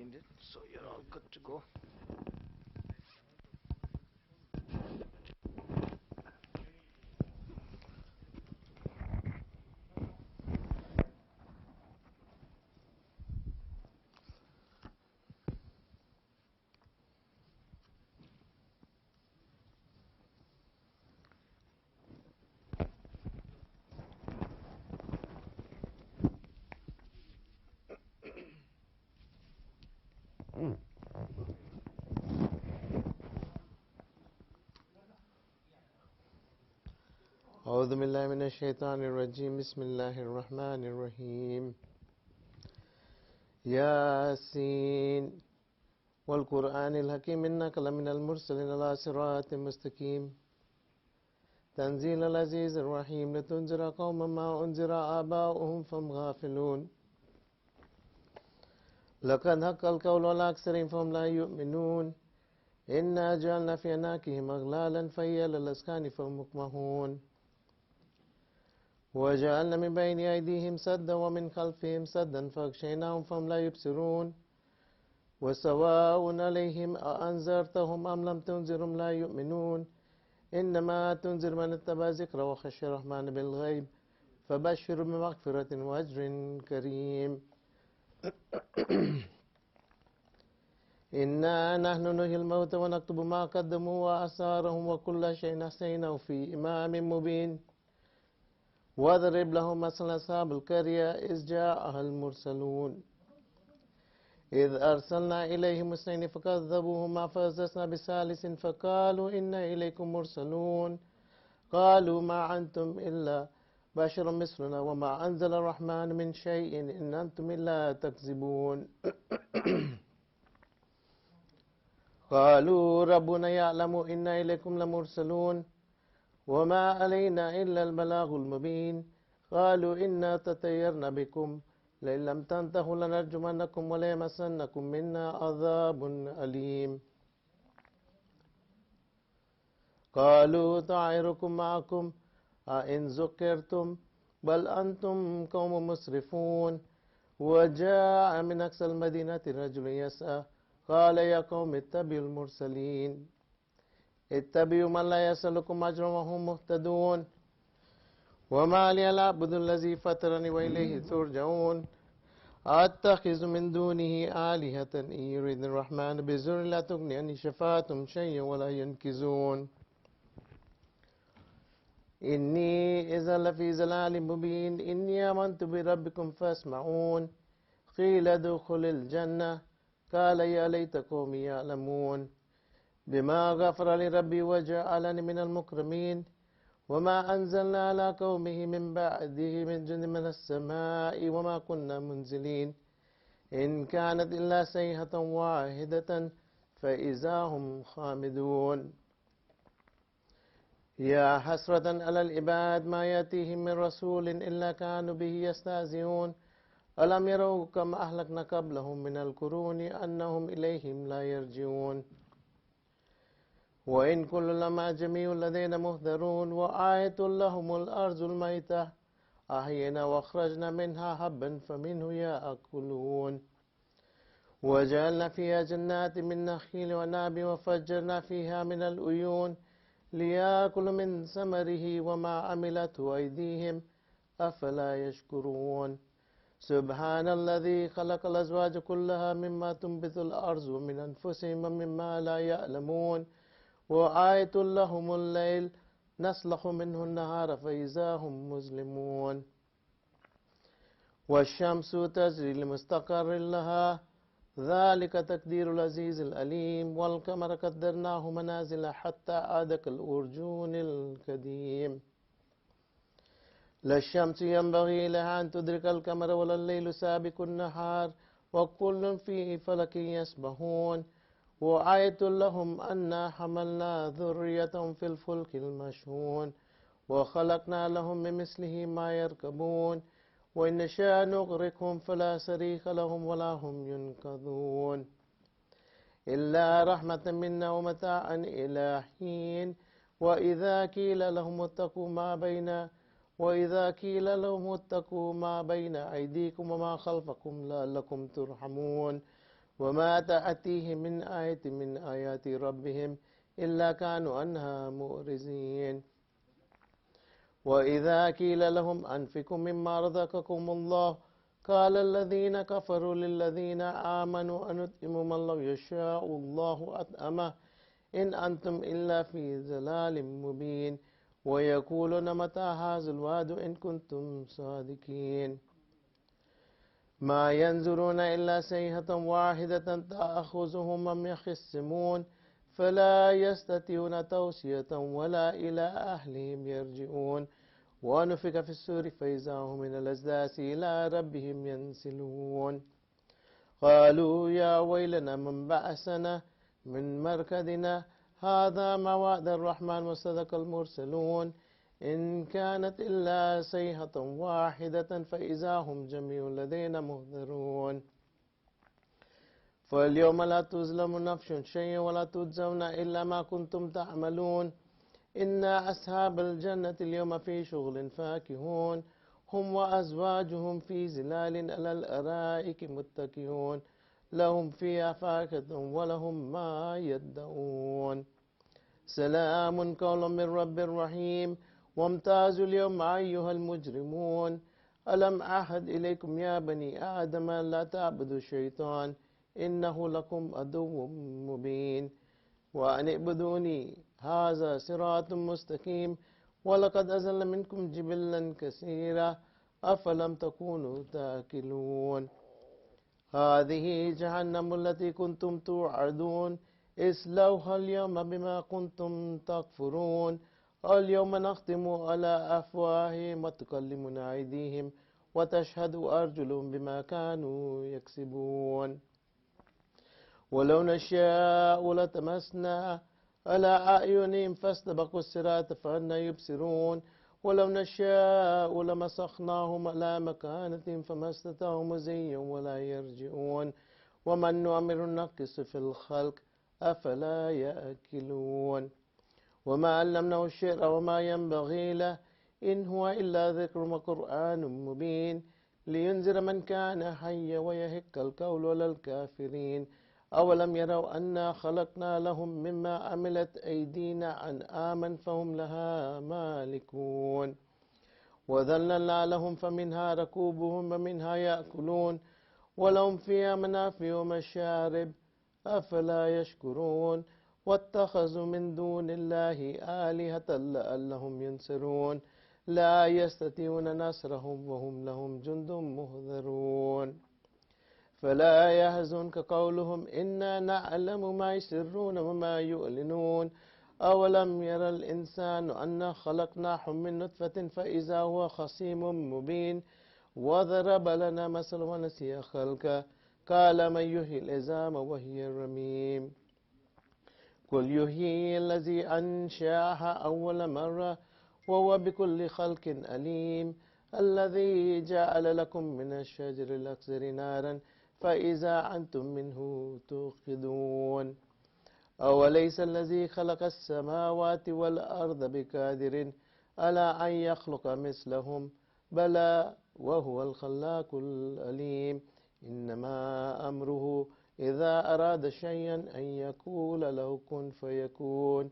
joined it, so you're all good to go. أعوذ بالله من الشيطان الرجيم بسم الله الرحمن الرحيم ياسين والقرآن الحكيم إنك لمن المرسلين على صراط مستقيم تنزيل العزيز الرحيم لتنذر قوما ما أنذر آباؤهم فهم غافلون لقد حق القول على أكثرهم فهم لا يؤمنون إنا جعلنا في أعناقهم أغلالا فهي للأذقان فهم مقمحون وجعلنا من بين أيديهم سدا ومن خلفهم سدا فأغشيناهم فهم لا يبصرون وسواء عليهم أأنذرتهم أم لم تنذرهم لا يؤمنون إنما تنذر من اتبع ذكر وخشي الرحمن بالغيب فبشر بمغفرة وأجر كريم إنا نحن نحيي الموتى ونكتب ما قدموا وآثارهم وكل شيء أحصيناه في إمام مبين واضرب لهم مثل أصحاب القرية إذ جاءها المرسلون إذ أرسلنا إليهم اثنين فكذبوهما فعززنا بثالث فقالوا إنا إليكم مرسلون قالوا ما أنتم إلا بشر مثلنا وما أنزل الرحمن من شيء إن أنتم إلا تكذبون قالوا ربنا يعلم إنا إليكم لمرسلون وما علينا إلا البلاغ المبين قالوا إنا تطيرنا بكم لئن لم تنتهوا لنرجمنكم وليمسنكم منا عذاب أليم قالوا طائركم معكم أئن ذكرتم بل أنتم قوم مسرفون وجاء من أقصى المدينة رجل يسعى قال يا قوم اتبعوا المرسلين اتبعوا من لا يسألكم أجرا وهم مهتدون وما لي لا أعبد الذي فطرني وإليه ترجعون أتخذ من دونه آلهة إن يريد الرحمن بضر لا تغني عني شفاعتهم شيئا ولا ينقذون إني إذا لفي ضلال مبين إني آمنت بربكم فاسمعون قيل ادخل الجنة قال يا ليت قومي يعلمون بما غفر لي ربي وجعلني من المكرمين وما أنزلنا على قومه من بعده من جند من السماء وما كنا منزلين إن كانت إلا صيحة واحدة فإذا هم خامدون يا حسرة على العباد ما يأتيهم من رسول إلا كانوا به يستهزئون ألم يروا كما أهلكنا قبلهم من القرون أنهم إليهم لا يرجعون وإن كل لما جميع لدينا مهدرون وآية لهم الأرض الميتة أحيينا وأخرجنا منها حبا فمنه يأكلون وجعلنا فيها جنات من نخيل وناب وفجرنا فيها من العيون ليأكلوا من ثمره وما عملته أيديهم أفلا يشكرون سبحان الذي خلق الأزواج كلها مما تنبت الأرض ومن أنفسهم ومما لا يعلمون وآية لهم الليل نسلخ منه النهار فإذا هم مظلمون والشمس تجري لمستقر لها ذلك تقدير العزيز العليم والقمر قدرناه منازل حتى عاد كالأرجون القديم لا الشمس ينبغي لها أن تدرك القمر ولا الليل سابق النهار وكل في فلك يسبحون وآية لهم أنا حملنا ذريتهم في الفلك المشحون وخلقنا لهم من مثله ما يركبون وإن نشاء نغرقهم فلا صريخ لهم ولا هم ينقذون إلا رحمة منا ومتاعا إلى حين وإذا قيل لهم اتقوا ما بين أيديكم وما خلفكم لعلكم ترحمون وما تأتيهم من آية من آيات ربهم إلا كانوا عنها مؤرزين وإذا قيل لهم أنفقوا مما رزقكم الله قال الذين كفروا للذين آمنوا أنطعم من لو يشاء الله أطعمه إن أنتم إلا في ضلال مبين ويقولون متى هذا الوعد إن كنتم صادقين ما ينظرون إلا صيحة واحدة تأخذهم وهم يخصمون فلا يستطيعون توصية ولا إلى أهلهم يرجعون ونفخ في السور فإذا هم من الأجداث إلى ربهم ينسلون قالوا يا ويلنا من بعثنا من مركدنا هذا ما وعد الرحمن وصدق المرسلون إن كانت إلا صيحة واحدة فإذا هم جميع لدينا محضرون فاليوم لا تظلم نفس شيئا ولا تجزون إلا ما كنتم تعملون إن أصحاب الجنة اليوم في شغل فاكهون هم وأزواجهم في ظلال على الأرائك متكئون لهم فيها فاكهة ولهم ما يدعون سلام قولا من رب رحيم وامتازوا اليوم أيها المجرمون ألم أعهد إليكم يا بني آدم لا تعبدوا الشيطان إنه لكم عدو مبين وأن اعبدوني هذا صراط مستقيم ولقد أزل منكم جبلا كثيرا أفلم تكونوا تأكلون هذه جهنم التي كنتم توعدون اصلوها اليوم بما كنتم تكفرون اليوم نختم على أفواههم وتكلمنا أيديهم وتشهد أرجلهم بما كانوا يكسبون ولو نشاء لتمسنا على أعينهم فاستبقوا الصراط فأنى يبصرون ولو نشاء لمسخناهم على مكانتهم فما استطاعوا مزيا ولا يرجعون ومن نؤمر نقص في الخلق أفلا يأكلون وما علمناه الشعر وما ينبغي له إن هو إلا ذكر وقرآن مبين لينذر من كان حيا ويهك القول على الكافرين أولم يروا أنا خلقنا لهم مما عملت أيدينا أنعاما فهم لها مالكون وذللنا لهم فمنها ركوبهم ومنها يأكلون ولهم فيها منافع ومشارب أفلا يشكرون واتخذوا من دون الله آلهة لعلهم ينصرون لا يستطيعون نصرهم وهم لهم جند مهذرون فلا يحزنك قولهم إنا نعلم ما يسرون وما يعلنون أولم يرى الإنسان أنا خلقناه من نطفة فإذا هو خصيم مبين وضرب لنا مثلا ونسي خلقه قال من يحيي العظام وهي رميم قل يحيي الذي أنشأها أول مرة وهو بكل خلق أليم الذي جعل لكم من الشجر الأخضر نارا فإذا أنتم منه توقدون أوليس الذي خلق السماوات والأرض بقادر على أن يخلق مثلهم بلى وهو الخلاق العليم إنما أمره إذا أراد شيئا أن يقول له كن فيكون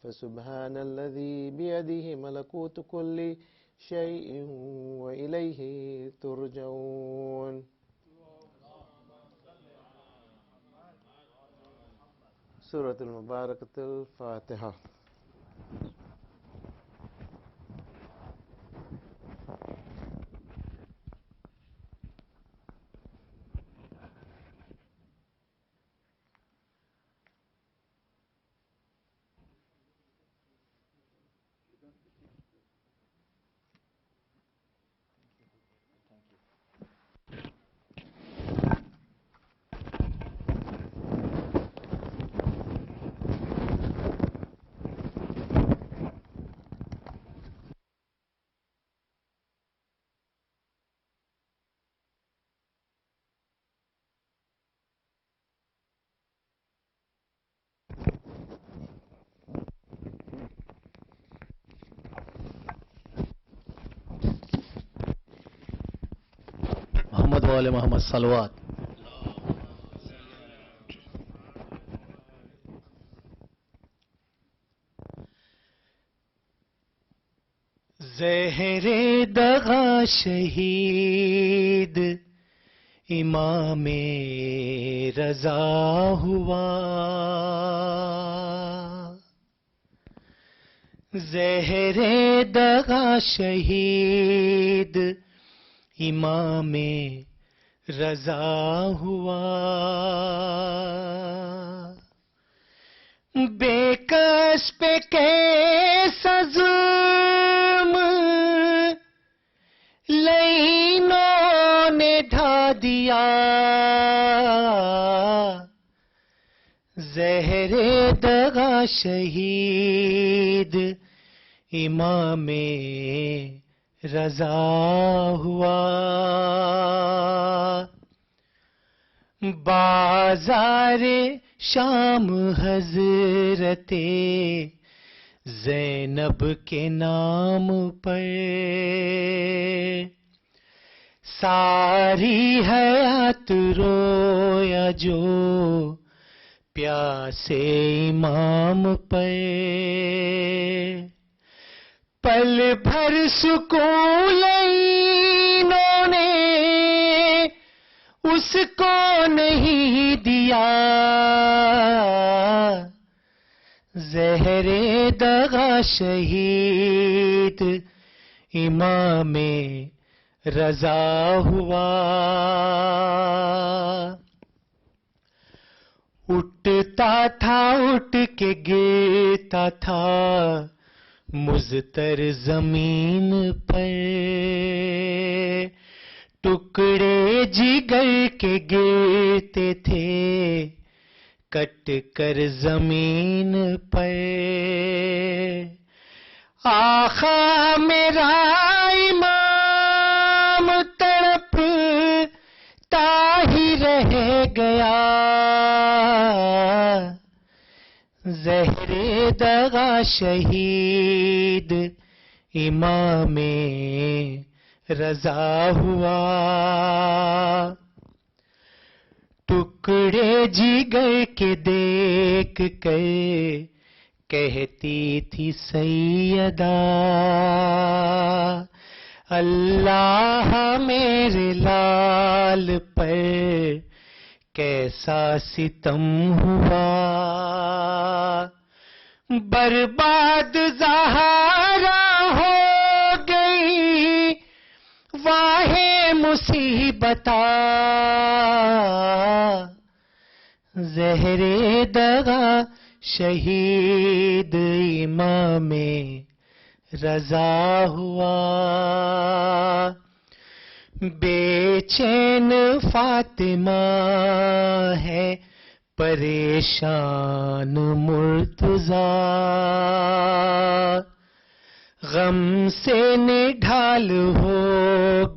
فسبحان الذي بيده ملكوت كل شيء وإليه ترجعون. سورة المباركة الفاتحة. محمد وآل محمد صلوات. زہر دغا شہید امام رضا ہوا، زہر دغا شہید امام رضا ہوا، بے کس پہ کیسا ظلم لعینوں نے ڈھا دیا، زہر دغا شہید امام رضا ہوا، بازار شام حضرت زینب کے نام پر ساری حیات رویا جو پیاسے امام پر، پل بھر سکون لعینوں نے اس کو نہیں دیا، زہر دغا شہید امام رضا ہوا، اٹھتا تھا اٹھ کے گرتا تھا مضطر زمین پر، ٹکڑے جگر کے گرتے تھے کٹ کر زمین پر، آقا میرا امام تڑپتا ہی رہ گیا، زہر دغا شہید امام رضا ہوا، ٹکڑے جگر کے دیکھ کر کہتی تھی سیدہ اللہ میرے لال پر کیسا ستم ہوا، برباد زہرا ہو گئی واہ مصیبتا، زہر دغا شہید امام رضا ہوا، بے چین فاطمہ ہے پریشان مرتضیٰ، غم سے نڈھال ہو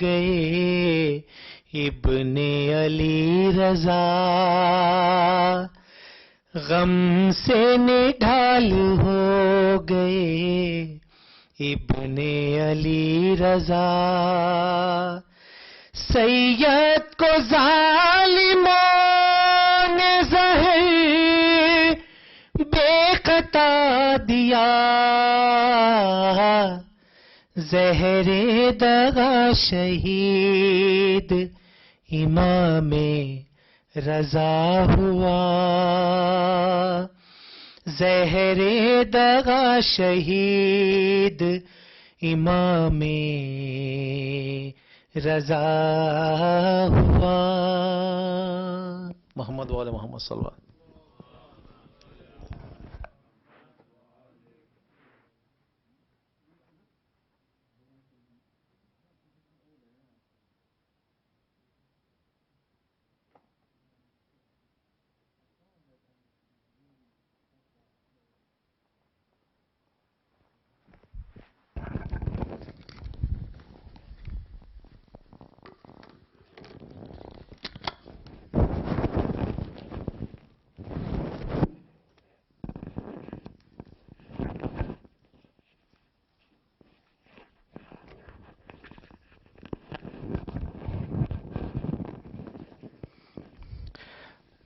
گئے ابن علی رضا، غم سے نڈھال ہو گئے ابن علی رضا، سید کو ظالموں نے زہر بے قطع دیا، زہر دغا شہید امام رضا ہوا، زہر دغا شہید امام رضا ہوا، محمد وعلی محمد صلی اللہ علیہ وسلم.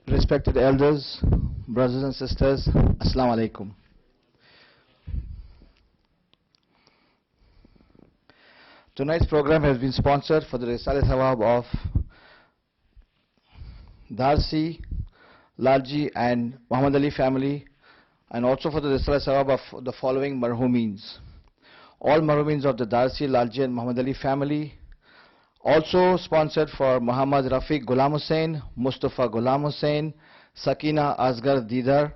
Respected elders, brothers and sisters, Assalamu alaikum. Tonight's program has been sponsored for the Risale Thawab of Darsi, Lalji and Muhammad Ali family, and also for the Risale Thawab of the following marhumeens. All marhumeens of the Darsi, Lalji and Muhammad Ali family. Also sponsored for Muhammad Rafiq Ghulam Hussain, Mustafa Ghulam Hussain, Sakina Asghar Didar,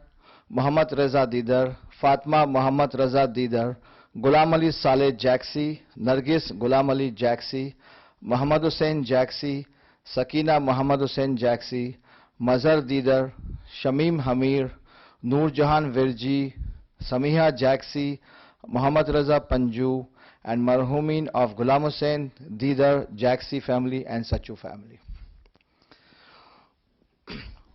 Muhammad Reza Didar, Fatma Muhammad Reza Didar, Ghulam Ali Saleh Jaxi, Nargis Ghulam Ali Jaxi, Muhammad Hussain Jaxi, Sakina Muhammad Hussain Jaxi, Mazhar Didar, Shamim Hamir, Noor Jahan Virji, Samiha Jaxi, Muhammad Raza Panju, and marhumin of Ghulam Hussain, Didar, Jaxi family and Sachu family.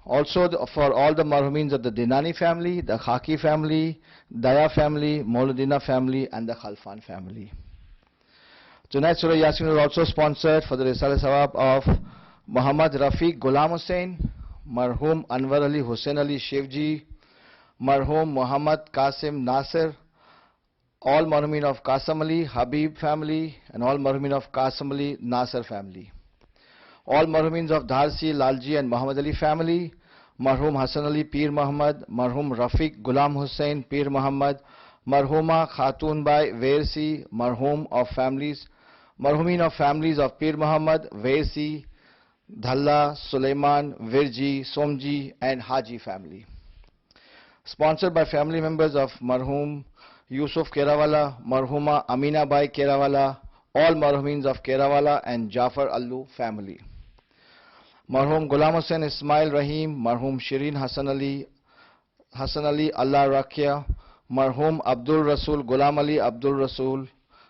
Also for all the marhumins of the Dinani family, the Khaki family, Daya family, Mauludina family and the Khalfan family. Tonight's Surah Yasin was also sponsored for the Risale Sawab of Muhammad Rafiq Ghulam Hussain, marhum Anwar Ali Hussain Ali Shivji, marhum Muhammad Qasim Nasir, all marhumin of Qasim Ali Habib family and all marhumin of Qasim Ali Nasir family. All marhumins of Dharsi, Lalji and Muhammad Ali family, marhum Hassan Ali Pir Muhammad, marhum Rafiq Ghulam Hussain Pir Muhammad, marhuma Khatun Bai Versi, marhum of families, marhumin of families of Pir Muhammad, Versi, Dhalla, Suleiman, Virji, Somji and Haji family. Sponsored by family members of marhum Yusuf Kerawala, marhuma Amina Bai Kerawala, all marhumins of Kerawala and Jafar Allu family. Marhum Ghulam Hussain Ismail Rahim, marhum Shirin Hassan Ali Allah Rakhya, marhum Abdul Rasul Ghulam Ali Abdul Rasul,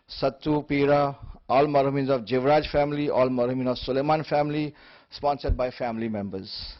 Sattu Pira, all marhumins of Jivraj family, all marhumin of Suleiman family, sponsored by family members.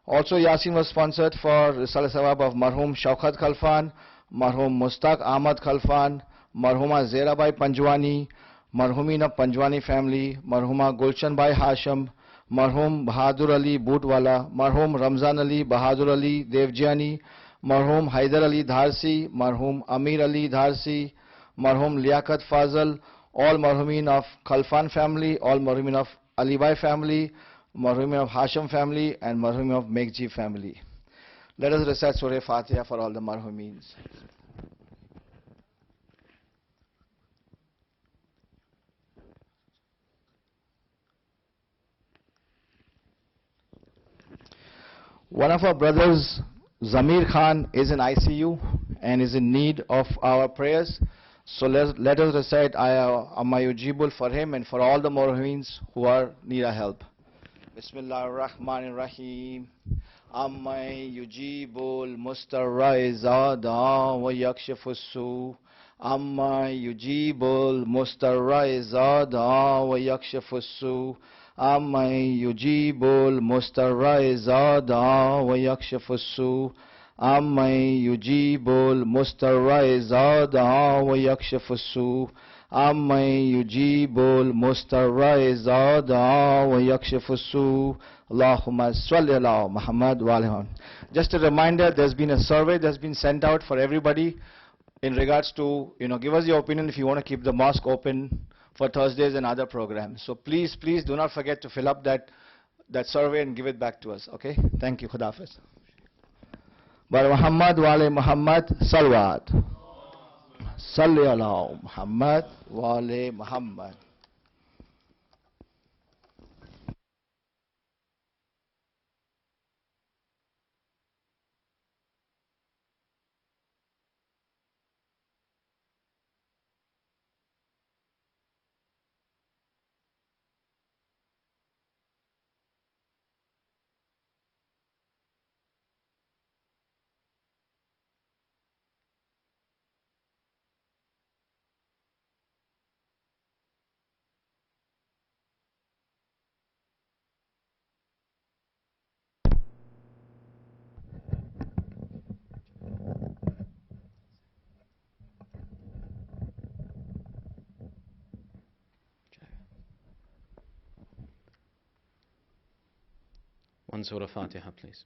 Also Yasin was sponsored for Risale Sawab of marhum Shaukat Khalfan, marhum Mustaq Ahmad Khalfan, marhuma Zerabai Panjwani, marhumin of Panjwani family, marhuma Gulshan Bai Hashim, marhum Bahadur Ali Bootwala, marhum Ramzan Ali Bahadur Ali Devjani, marhum Haidar Ali Dharsi, marhum Amir Ali Dharsi, marhum Liaquat Fazal, all marhumin of Khalfan family, all marhumin of Ali Bai family, marhumin of Hashim family and marhumin of Meghji family. Let us recite Surah Fatiha for all the marhumins. One of our brothers, Zamir Khan, is in ICU and is in need of our prayers. So let us recite Amma Yujibul for him and for all the marhumins who need our help. Bismillah ar-Rahman ar-Rahim. Amma Yujibul Mustarra da wa yakshifu su. Amma Yujibul Mustarra da wa yakshifu su. Amma Yujibul Mustarra da wa yakshifu su. Amma Yujibul Mustarra da wa yakshifu su. Amma Yujibul Mustarra da wa yakshifu su. Allahumma salli ala Muhammad wa alihi. Just a reminder, there's been a survey that's been sent out for everybody in regards to, give us your opinion if you want to keep the mosque open for Thursdays and other programs. So please do not forget to fill up that survey and give it back to us. Okay? Thank you. Khuda Hafiz. Bar Muhammad wa alihi Muhammad salawat. Salli ala Muhammad wa alihi Muhammad. One Surah Fatiha, please.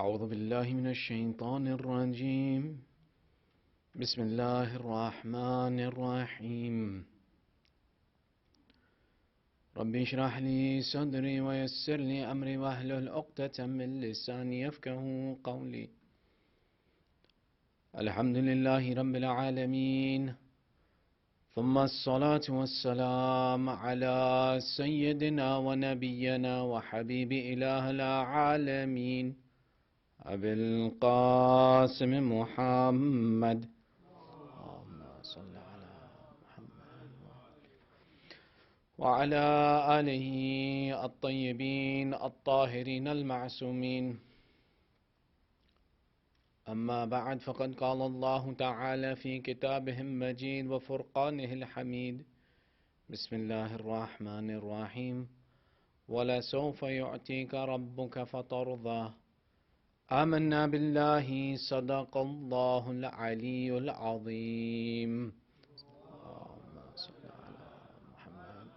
أعوذ بالله من الشيطان الرجيم بسم الله الرحمن الرحيم ربي اشرح لي صدري ويسر لي أمري واحلل عقدة من لساني يفقهوا قولي الحمد لله رب العالمين ثم الصلاة والسلام على سيدنا ونبينا وحبيب إله العالمين أبي القاسم محمد اللهم صل على محمد وعلى آله الطيبين الطاهرين المعصومين أما بعد فقد قال الله تعالى في كتابه المجيد وفرقانه الحميد بسم الله الرحمن الرحيم ولسوف يعطيك ربك فترضى آمنا بالله صدق الله العلي العظيم اللهم صل على محمد.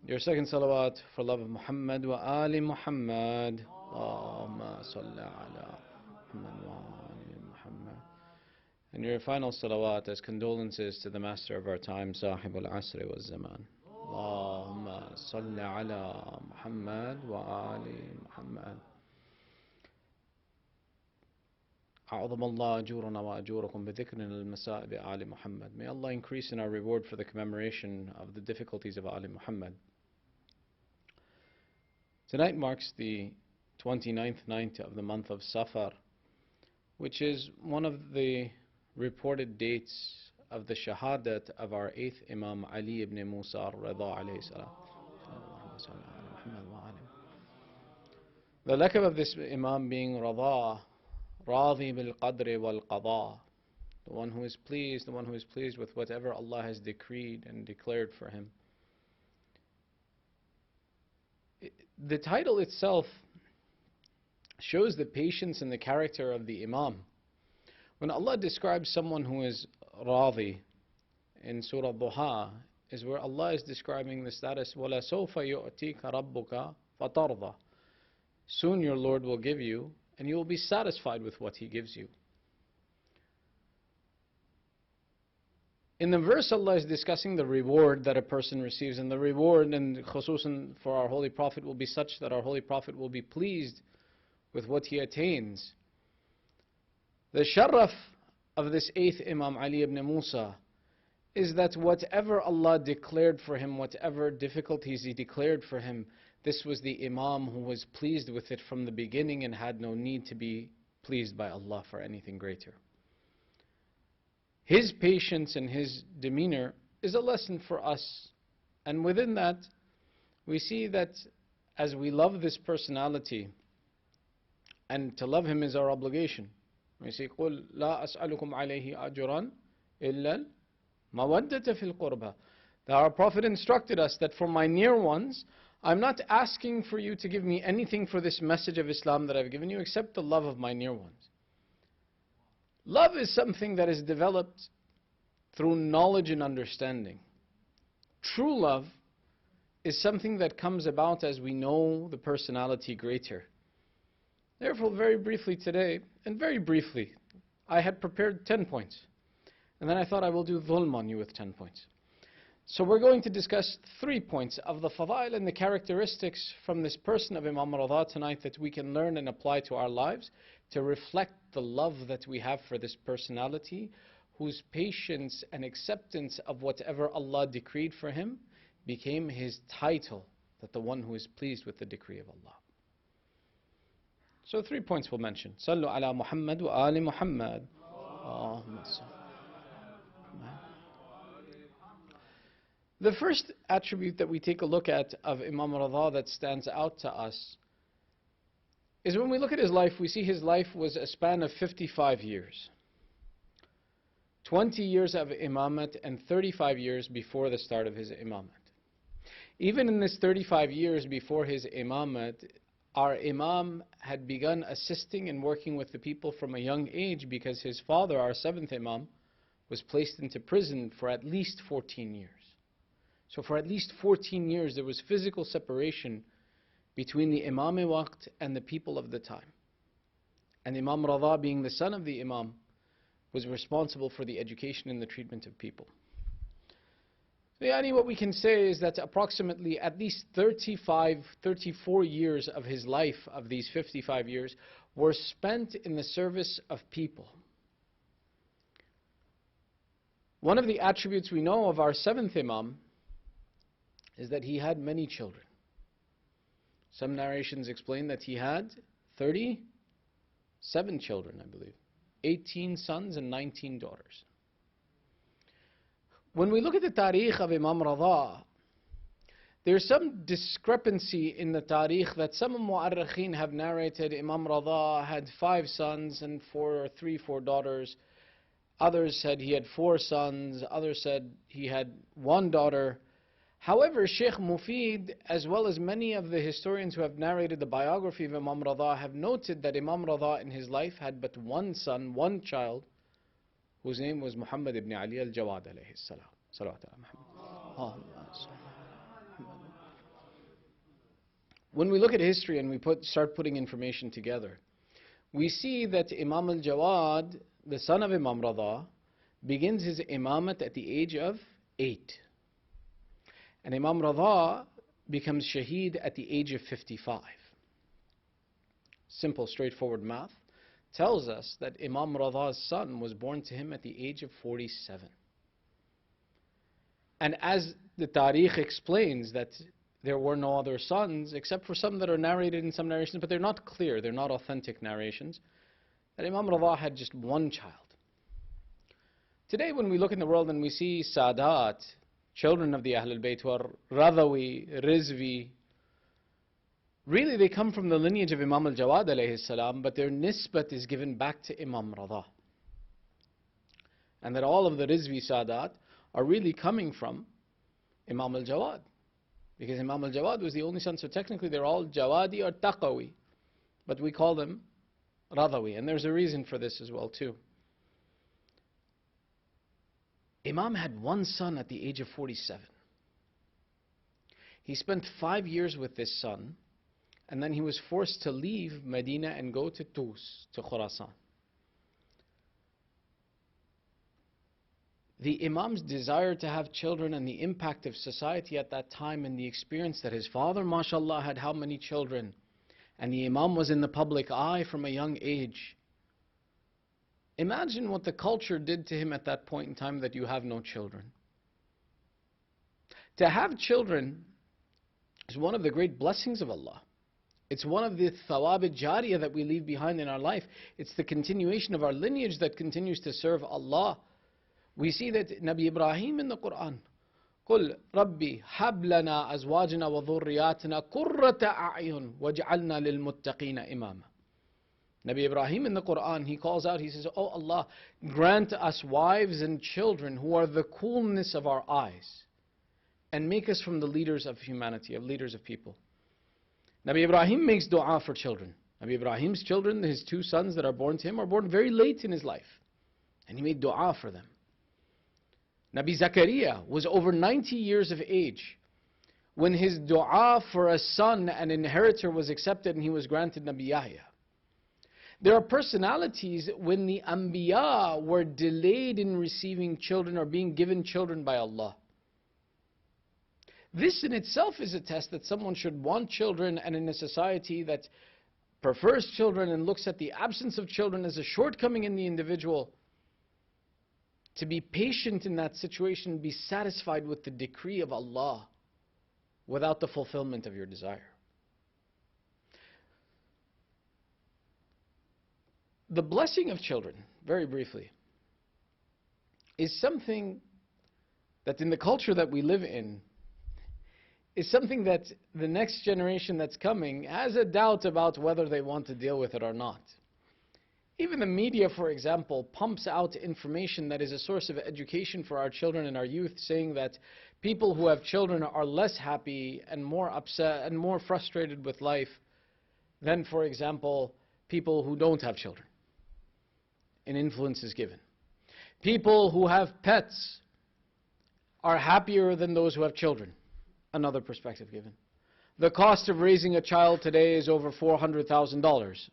Your second salawat for love of Muhammad wa ali Muhammad. Allahumma salli ala Muhammad wa ali Muhammad. And your final salawat as condolences to the master of our time, Sahib al-Asri wa Zaman. Allahumma salli ala Muhammad wa ali Muhammad. أعظم الله أجورنا وأجوركم بذكرنا المسائب آل Muhammad. May Allah increase in our reward for the commemoration of the difficulties of Ali Muhammad. Tonight marks the 29th night of the month of Safar, which is one of the reported dates of the shahadat of our 8th Imam Ali ibn Musa Reza alayhi salam. The lakab of this Imam being Reza, Radhi bil Qadri wal Qada, the one who is pleased with whatever Allah has decreed and declared for him. The title itself shows the patience and the character of the Imam. When Allah describes someone who is Radhi in Surah Duha, is where Allah is describing the status, وَلَا سَوْفَ يُؤْتِيكَ رَبُّكَ فَتَرْضَى. Soon your Lord will give you, and you will be satisfied with what He gives you. In the verse, Allah is discussing the reward that a person receives, and the reward, and khususan for our Holy Prophet, will be such that our Holy Prophet will be pleased with what he attains. The sharaf of this 8th Imam Ali ibn Musa is that whatever Allah declared for him, whatever difficulties He declared for him, this was the Imam who was pleased with it from the beginning and had no need to be pleased by Allah for anything greater. His patience and his demeanor is a lesson for us. And within that, we see that as we love this personality, and to love him is our obligation. We say, قُلْ لَا أَسْأَلُكُمْ عَلَيْهِ أَجْرًا إِلَّا الْمَوَدَّةَ فِي الْقُرْبَى. That our Prophet instructed us that for my near ones, I'm not asking for you to give me anything for this message of Islam that I've given you except the love of my near ones. Love is something that is developed through knowledge and understanding. True love is something that comes about as we know the personality greater. Therefore, very briefly today, and very briefly, I had prepared 10 points. And then I thought I will do dhulm on you with 10 points. So we're going to discuss 3 points of the fadail and the characteristics from this person of Imam Reza tonight that we can learn and apply to our lives to reflect the love that we have for this personality, whose patience and acceptance of whatever Allah decreed for him became his title, that the one who is pleased with the decree of Allah. So 3 points we'll mention. Sallu ala Muhammad wa ali Muhammad. Allahumma salli. The first attribute that we take a look at of Imam Reza that stands out to us is when we look at his life, we see his life was a span of 55 years. 20 years of imamat and 35 years before the start of his imamat. Even in this 35 years before his imamat, our Imam had begun assisting and working with the people from a young age because his father, our 7th Imam, was placed into prison for at least 14 years. So for at least 14 years there was physical separation between the Imam-e-Waqt and the people of the time. And Imam Reza, being the son of the Imam, was responsible for the education and the treatment of people. What we can say is that approximately at least 34 years of his life, of these 55 years, were spent in the service of people. One of the attributes we know of our seventh Imam is that he had many children. Some narrations explain that he had 37 children, I believe. 18 sons and 19 daughters. When we look at the tariq of Imam Reza, there's some discrepancy in the tariq that some mu'arrikheen have narrated. Imam Reza had 5 sons and 4 daughters. Others said he had 4 sons. Others said he had 1 daughter. However, Sheikh Mufid, as well as many of the historians who have narrated the biography of Imam Reza, have noted that Imam Reza in his life had but 1 son, 1 child, whose name was Muhammad ibn Ali al-Jawad alayhi salam. Salawat ala Muhammad. When we look at history and we start putting information together, we see that Imam al-Jawad, the son of Imam Reza, begins his imamat at the age of 8. And Imam Reza becomes shaheed at the age of 55. Simple, straightforward math tells us that Imam Reza's son was born to him at the age of 47. And as the tariq explains that there were no other sons, except for some that are narrated in some narrations, but they're not clear, they're not authentic narrations, that Imam Reza had just 1 child. Today when we look in the world and we see Sadat, children of the Ahlul Bayt, who are Radhawi, Rizvi, really they come from the lineage of Imam al-Jawad alayhi salam, but their nisbat is given back to Imam Reza. And that all of the Rizvi Sadat are really coming from Imam al-Jawad. Because Imam al-Jawad was the only son, so technically they're all Jawadi or Taqawi. But we call them Radhawi, and there's a reason for this as well too. Imam had 1 son at the age of 47. He spent 5 years with this son, and then he was forced to leave Medina and go to Tus, to Khurasan. The Imam's desire to have children and the impact of society at that time and the experience that his father, mashallah, had how many children, and the Imam was in the public eye from a young age. Imagine what the culture did to him at that point in time, that you have no children. To have children is one of the great blessings of Allah. It's one of the thawab jariyah that we leave behind in our life. It's the continuation of our lineage that continues to serve Allah. We see that Nabi Ibrahim in the Quran, قُلْ رَبِّي هَبْ لَنَا أَزْوَاجِنَا وَذُرِّيَّاتِنَا قُرَّةَ أَعْيُنٍ وَاجْعَلْنَا لِلْمُتَّقِينَ إِمَامًا. Nabi Ibrahim in the Quran, he calls out, he says, "Oh Allah, grant us wives and children who are the coolness of our eyes, and make us from the leaders of humanity, of leaders of people." Nabi Ibrahim makes dua for children. Nabi Ibrahim's children, his 2 sons that are born to him, are born very late in his life. And he made dua for them. Nabi Zakaria was over 90 years of age when his dua for a son, an inheritor, was accepted and he was granted Nabi Yahya. There are personalities when the Anbiya were delayed in receiving children or being given children by Allah. This in itself is a test that someone should want children, and in a society that prefers children and looks at the absence of children as a shortcoming in the individual, to be patient in that situation, be satisfied with the decree of Allah without the fulfillment of your desire. The blessing of children, very briefly, is something that in the culture that we live in, is something that the next generation that's coming has a doubt about whether they want to deal with it or not. Even the media, for example, pumps out information that is a source of education for our children and our youth, saying that people who have children are less happy and more upset and more frustrated with life than, for example, people who don't have children. An influence is given. People who have pets are happier than those who have children. Another perspective given. The cost of raising a child today is over $400,000.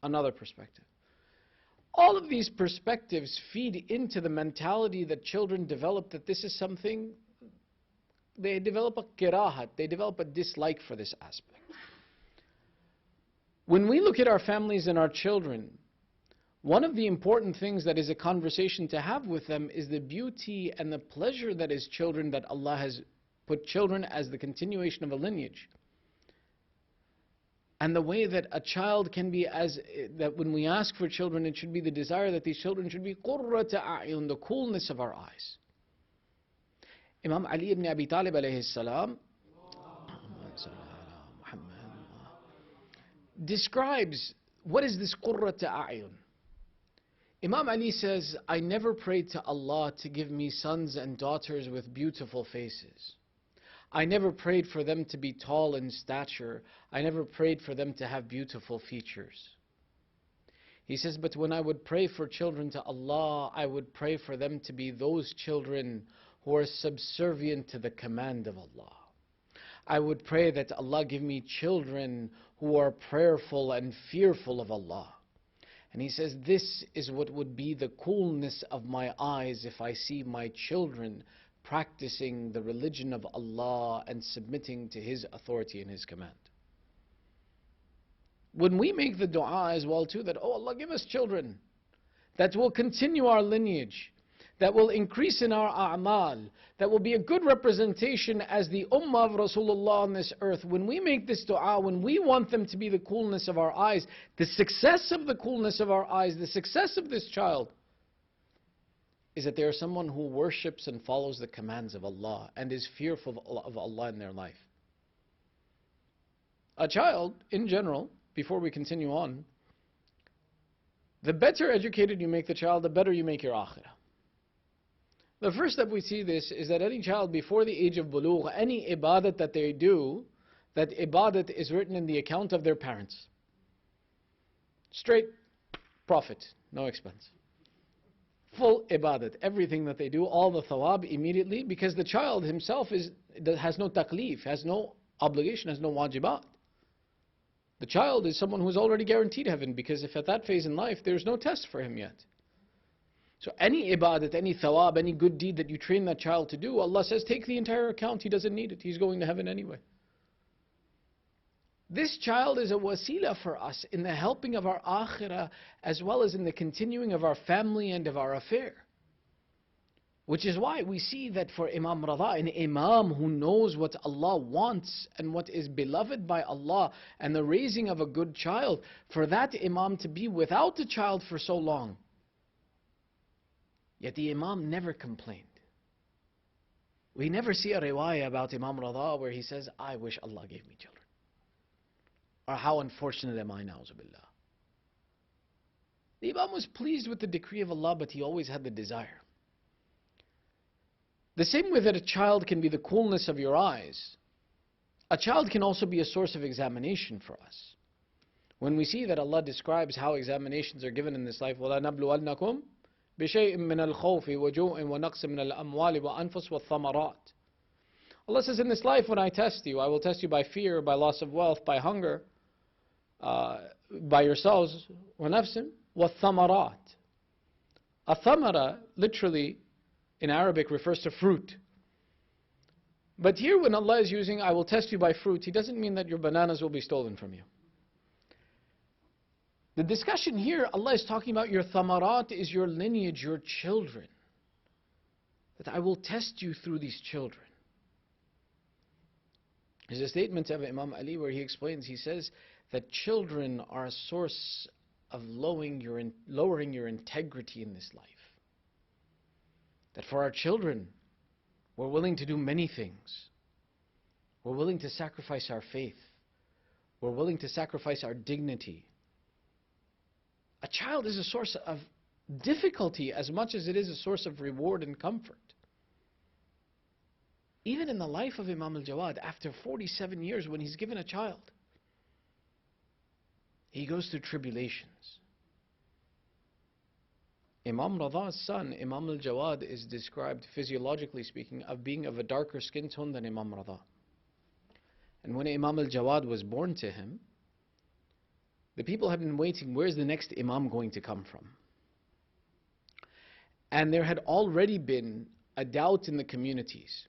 another perspective. All of these perspectives feed into the mentality that children develop, that this is something, they develop a kirahat, they develop a dislike for this aspect. When we look at our families and our children, one of the important things that is a conversation to have with them is the beauty and the pleasure that is children, that Allah has put children as the continuation of a lineage. And the way that a child can be, that when we ask for children, it should be the desire that these children should be qurrata a'yun, the coolness of our eyes. Imam Ali ibn Abi Talib alayhi salam describes what is this qurrata a'yun. Imam Ali says, I never prayed to Allah to give me sons and daughters with beautiful faces. I never prayed for them to be tall in stature. I never prayed for them to have beautiful features. He says, but when I would pray for children to Allah, I would pray for them to be those children who are subservient to the command of Allah. I would pray that Allah give me children who are prayerful and fearful of Allah. And he says, this is what would be the coolness of my eyes if I see my children practicing the religion of Allah and submitting to His authority and His command. When we make the dua as well too, that, oh Allah, give us children that will continue our lineage, that will increase in our a'mal, that will be a good representation as the ummah of Rasulullah on this earth. When we make this dua, when we want them to be the coolness of our eyes, the success of the coolness of our eyes, the success of this child, is that they are someone who worships and follows the commands of Allah and is fearful of Allah in their life. A child, in general, before we continue on, the better educated you make the child, the better you make your akhirah. The first step we see this is that any child before the age of bulugh, any ibadat that they do, that ibadat is written in the account of their parents. Straight profit, no expense. Full ibadat, everything that they do, all the thawab immediately, because the child himself has no taklif, has no obligation, has no wajibat. The child is someone who's already guaranteed heaven, because if at that phase in life there's no test for him yet. So any ibadat, any thawab, any good deed that you train that child to do, Allah says take the entire account, he doesn't need it, he's going to heaven anyway. This child is a wasila for us in the helping of our akhirah, as well as in the continuing of our family and of our affair. Which is why we see that for Imam Reza, an Imam who knows what Allah wants and what is beloved by Allah, and the raising of a good child, for that Imam to be without a child for so long, yet the Imam never complained. We never see a riwayah about Imam Reza where he says, I wish Allah gave me children. Or how unfortunate am I, na'uzubillah. The Imam was pleased with the decree of Allah, but he always had the desire. The same way that a child can be the coolness of your eyes, a child can also be a source of examination for us. When we see that Allah describes how examinations are given in this life, وَلَنَبْلُوَنَّكُمْ بِشَيْءٍ مِّنَ الْخَوْفِ وَجُوءٍ وَنَقْصٍ مِّنَ الْأَمْوَالِ وَأَنفُسِ وَالثَّمَرَاتِ. Allah says, in this life when I test you, I will test you by fear, by loss of wealth, by hunger, by yourselves, وَنَفْسٍ وَالثَّمَرَاتِ. A thamara, literally, in Arabic refers to fruit. But here when Allah is using, I will test you by fruit, He doesn't mean that your bananas will be stolen from you. The discussion here, Allah is talking about your thamarat is your lineage, your children. That I will test you through these children. There's a statement of Imam Ali where he explains, he says that children are a source of lowering your integrity in this life. That for our children, we're willing to do many things. We're willing to sacrifice our faith. We're willing to sacrifice our dignity. A child is a source of difficulty as much as it is a source of reward and comfort. Even in the life of Imam al-Jawad, after 47 years when he's given a child, he goes through tribulations. Imam Reza's son, Imam al-Jawad, is described, physiologically speaking, of being of a darker skin tone than Imam Reza. And when Imam al-Jawad was born to him, the people have been waiting, where's the next Imam going to come from? And there had already been a doubt in the communities.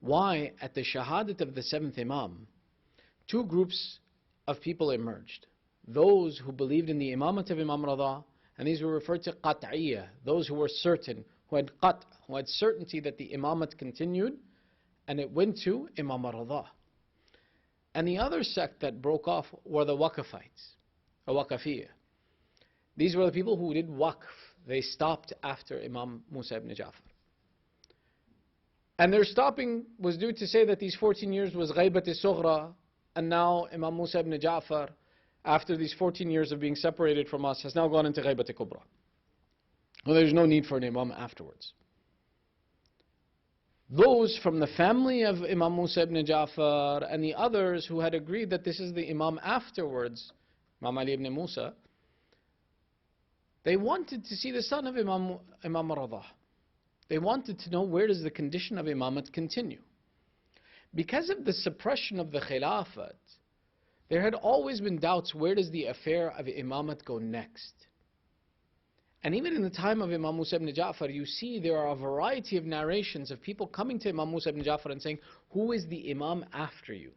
Why, at the Shahadat of the seventh Imam, two groups of people emerged. Those who believed in the Imamat of Imam Reza, and these were referred to Qat'iyya, those who were certain, who had Qat', who had certainty that the Imamat continued, and it went to Imam Reza. And the other sect that broke off were the Waqafites, or Waqafiyya. These were the people who did Waqf. They stopped after Imam Musa ibn Ja'far. And their stopping was due to say that these 14 years was Ghaybat-e-Sughra, and now Imam Musa ibn Ja'far, after these 14 years of being separated from us, has now gone into Ghaybat-e-Kubra. Well, there's no need for an Imam afterwards. Those from the family of Imam Musa ibn Ja'far and the others who had agreed that this is the Imam afterwards, Imam Ali ibn Musa, they wanted to see the son of Imam Reza. They wanted to know, where does the condition of Imamat continue? Because of the suppression of the Khilafat, there had always been doubts, where does the affair of Imamat go next? And even in the time of Imam Musa ibn Ja'far, you see there are a variety of narrations of people coming to Imam Musa ibn Ja'far and saying, who is the Imam after you?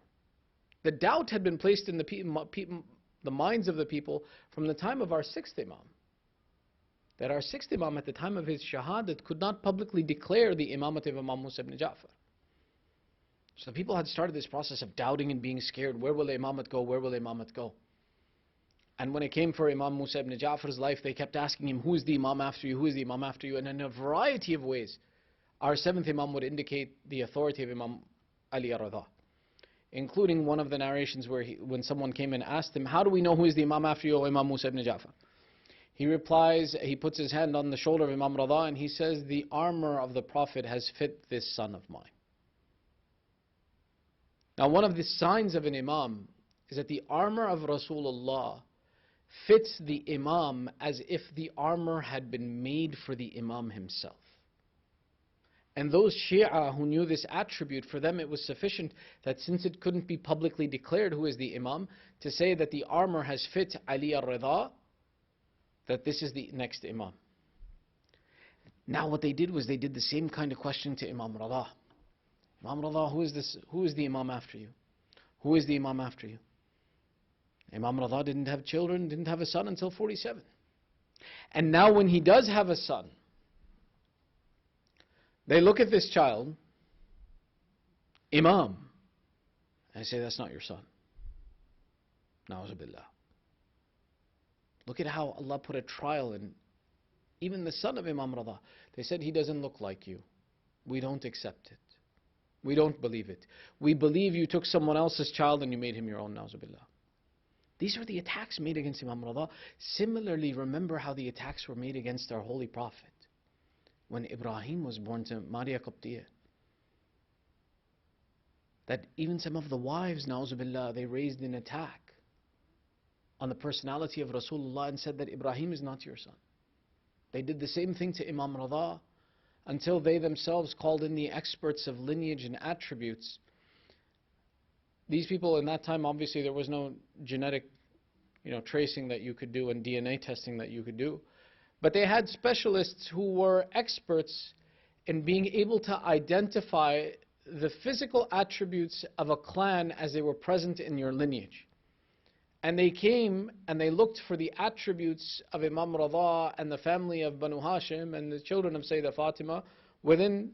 The doubt had been placed in the minds of the people from the time of our sixth Imam. That our sixth Imam at the time of his Shahadat could not publicly declare the Imamat of Imam Musa ibn Ja'far. So the people had started this process of doubting and being scared. Where will the Imamat go? Where will the Imamat go? And when it came for Imam Musa ibn Ja'far's life, they kept asking him, who is the Imam after you? Who is the Imam after you? And in a variety of ways, our seventh Imam would indicate the authority of Imam Ali ar-Rida. Including one of the narrations where when someone came and asked him, how do we know who is the Imam after you, O Imam Musa ibn Ja'far? He replies, he puts his hand on the shoulder of Imam Reza and he says, the armor of the Prophet has fit this son of mine. Now, one of the signs of an Imam is that the armor of Rasulullah fits the Imam as if the armor had been made for the Imam himself. And those Shia who knew this attribute, for them it was sufficient that since it couldn't be publicly declared who is the Imam, to say that the armor has fit Ali ar-Rida, that this is the next Imam. Now what they did was they did the same kind of question to Imam Reza. Imam Reza, who is this? Who is the Imam after you? Who is the Imam after you? Imam Reza didn't have children, didn't have a son until 47. And now when he does have a son, they look at this child, Imam, and they say, that's not your son. Na'udhu billah. Look at how Allah put a trial in even the son of Imam Reza. They said, he doesn't look like you. We don't accept it. We don't believe it. We believe you took someone else's child and you made him your own. Na'udhu billah. These are the attacks made against Imam Reza. Similarly, remember how the attacks were made against our Holy Prophet when Ibrahim was born to Maria Qibtiyya. That even some of the wives, na'udhu billah, they raised an attack on the personality of Rasulullah and said that Ibrahim is not your son. They did the same thing to Imam Reza until they themselves called in the experts of lineage and attributes. These people in that time, obviously there was no genetic tracing that you could do and DNA testing that you could do. But they had specialists who were experts in being able to identify the physical attributes of a clan as they were present in your lineage. And they came and they looked for the attributes of Imam Reza and the family of Banu Hashim and the children of Sayyidah Fatima within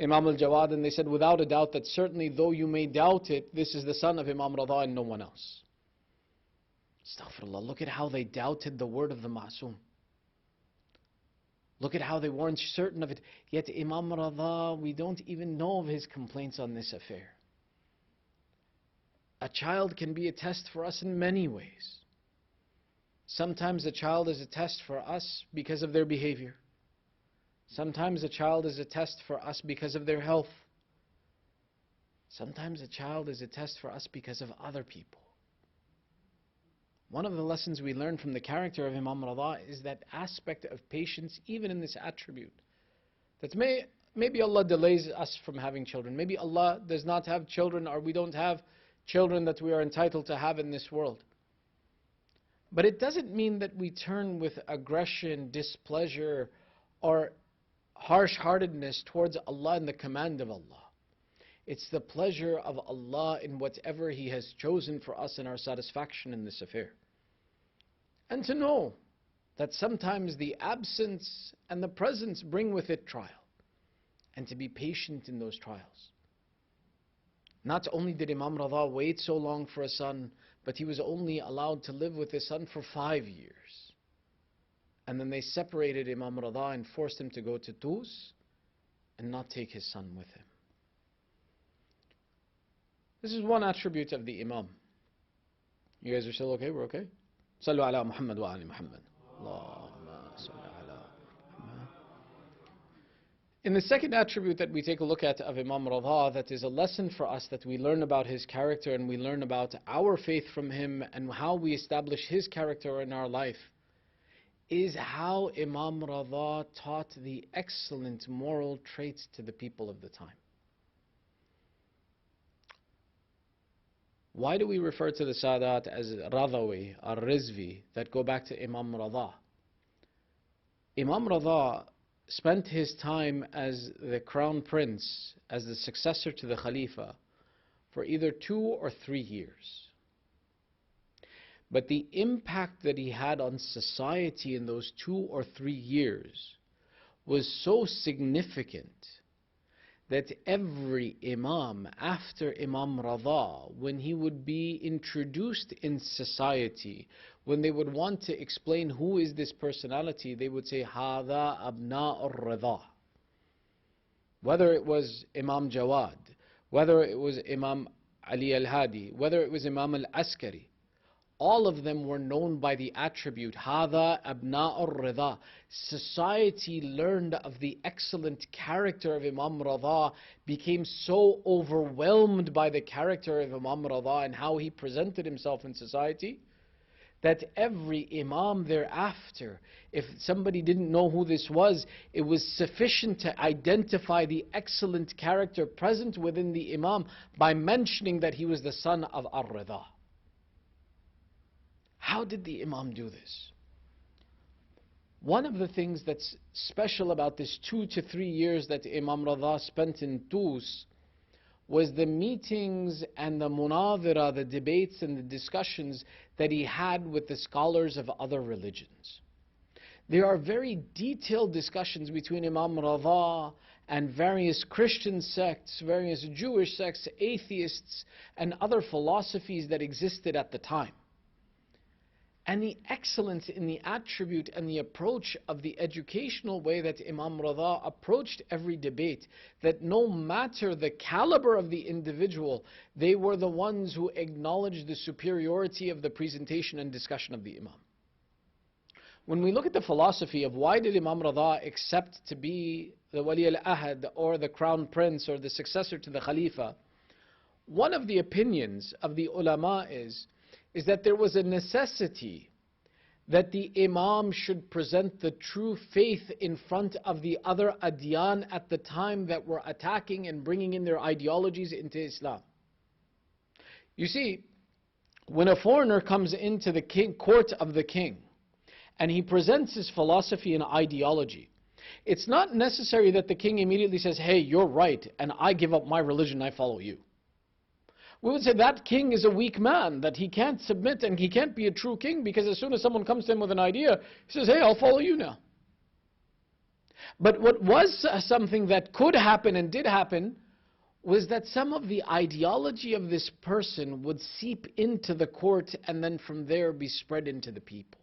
Imam al-Jawad, and they said without a doubt that certainly though you may doubt it, this is the son of Imam Reza and no one else. Astaghfirullah, look at how they doubted the word of the Ma'soom. Look at how they weren't certain of it. Yet Imam Reza, we don't even know of his complaints on this affair. A child can be a test for us in many ways. Sometimes a child is a test for us because of their behavior. Sometimes a child is a test for us because of their health. Sometimes a child is a test for us because of other people. One of the lessons we learn from the character of Imam Reza is that aspect of patience, even in this attribute. That maybe Allah delays us from having children. Maybe Allah does not have children, or we don't have children that we are entitled to have in this world. But it doesn't mean that we turn with aggression, displeasure, or harsh-heartedness towards Allah and the command of Allah. It's the pleasure of Allah in whatever He has chosen for us and our satisfaction in this affair. And to know that sometimes the absence and the presence bring with it trial, and to be patient in those trials. Not only did Imam Reza wait so long for a son, but he was only allowed to live with his son for 5 years. And then they separated Imam Reza and forced him to go to Tus and not take his son with him. This is one attribute of the Imam. You guys are still okay? We're okay? Sallu ala Muhammad wa ali Muhammad. Allahumma salli ala Muhammad. In the second attribute that we take a look at of Imam Reza, that is a lesson for us, that we learn about his character and we learn about our faith from him and how we establish his character in our life, is how Imam Reza taught the excellent moral traits to the people of the time. Why do we refer to the Sadat as Radhawi or Rizvi that go back to Imam Reza? Imam Reza spent his time as the crown prince, as the successor to the Khalifa, for either 2 or 3 years. But the impact that he had on society in those 2 or 3 years was so significant that every Imam after Imam Reza, when he would be introduced in society, when they would want to explain who is this personality, they would say, Hada Abna al-Reza. Whether it was Imam Jawad, whether it was Imam Ali al-Hadi, whether it was Imam al-Askari, all of them were known by the attribute Hada Abna al-Reza. Society learned of the excellent character of Imam Reza, became so overwhelmed by the character of Imam Reza and how he presented himself in society, that every Imam thereafter, if somebody didn't know who this was, it was sufficient to identify the excellent character present within the Imam by mentioning that he was the son of Ar-Rida. How did the Imam do this? One of the things that's special about this 2 to 3 years that Imam Reza spent in Tus was the meetings and the munadhira, the debates and the discussions that he had with the scholars of other religions. There are very detailed discussions between Imam Reza and various Christian sects, various Jewish sects, atheists, and other philosophies that existed at the time. And the excellence in the attribute and the approach of the educational way that Imam Reza approached every debate, that no matter the caliber of the individual, they were the ones who acknowledged the superiority of the presentation and discussion of the Imam. When we look at the philosophy of why did Imam Reza accept to be the Wali al-Ahad or the crown prince or the successor to the Khalifa, one of the opinions of the ulama is that there was a necessity that the Imam should present the true faith in front of the other adyan at the time that were attacking and bringing in their ideologies into Islam. You see, when a foreigner comes into the court of the king and he presents his philosophy and ideology, it's not necessary that the king immediately says, hey, you're right, and I give up my religion, I follow you. We would say that king is a weak man, that he can't submit and he can't be a true king, because as soon as someone comes to him with an idea, he says, hey, I'll follow you now. But what was something that could happen and did happen was that some of the ideology of this person would seep into the court and then from there be spread into the people.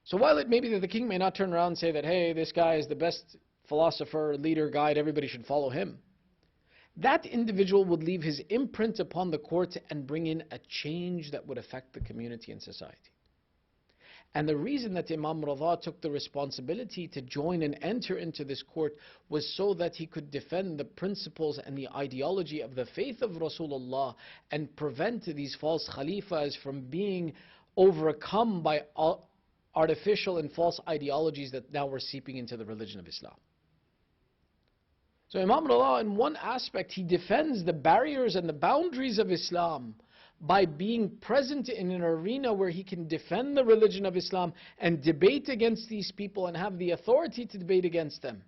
So while it may be that the king may not turn around and say that, hey, this guy is the best philosopher, leader, guide, everybody should follow him, that individual would leave his imprint upon the court and bring in a change that would affect the community and society. And the reason that Imam Reza took the responsibility to join and enter into this court was so that he could defend the principles and the ideology of the faith of Rasulullah and prevent these false khalifas from being overcome by artificial and false ideologies that now were seeping into the religion of Islam. So Imam Reza, in one aspect, he defends the barriers and the boundaries of Islam by being present in an arena where he can defend the religion of Islam and debate against these people and have the authority to debate against them.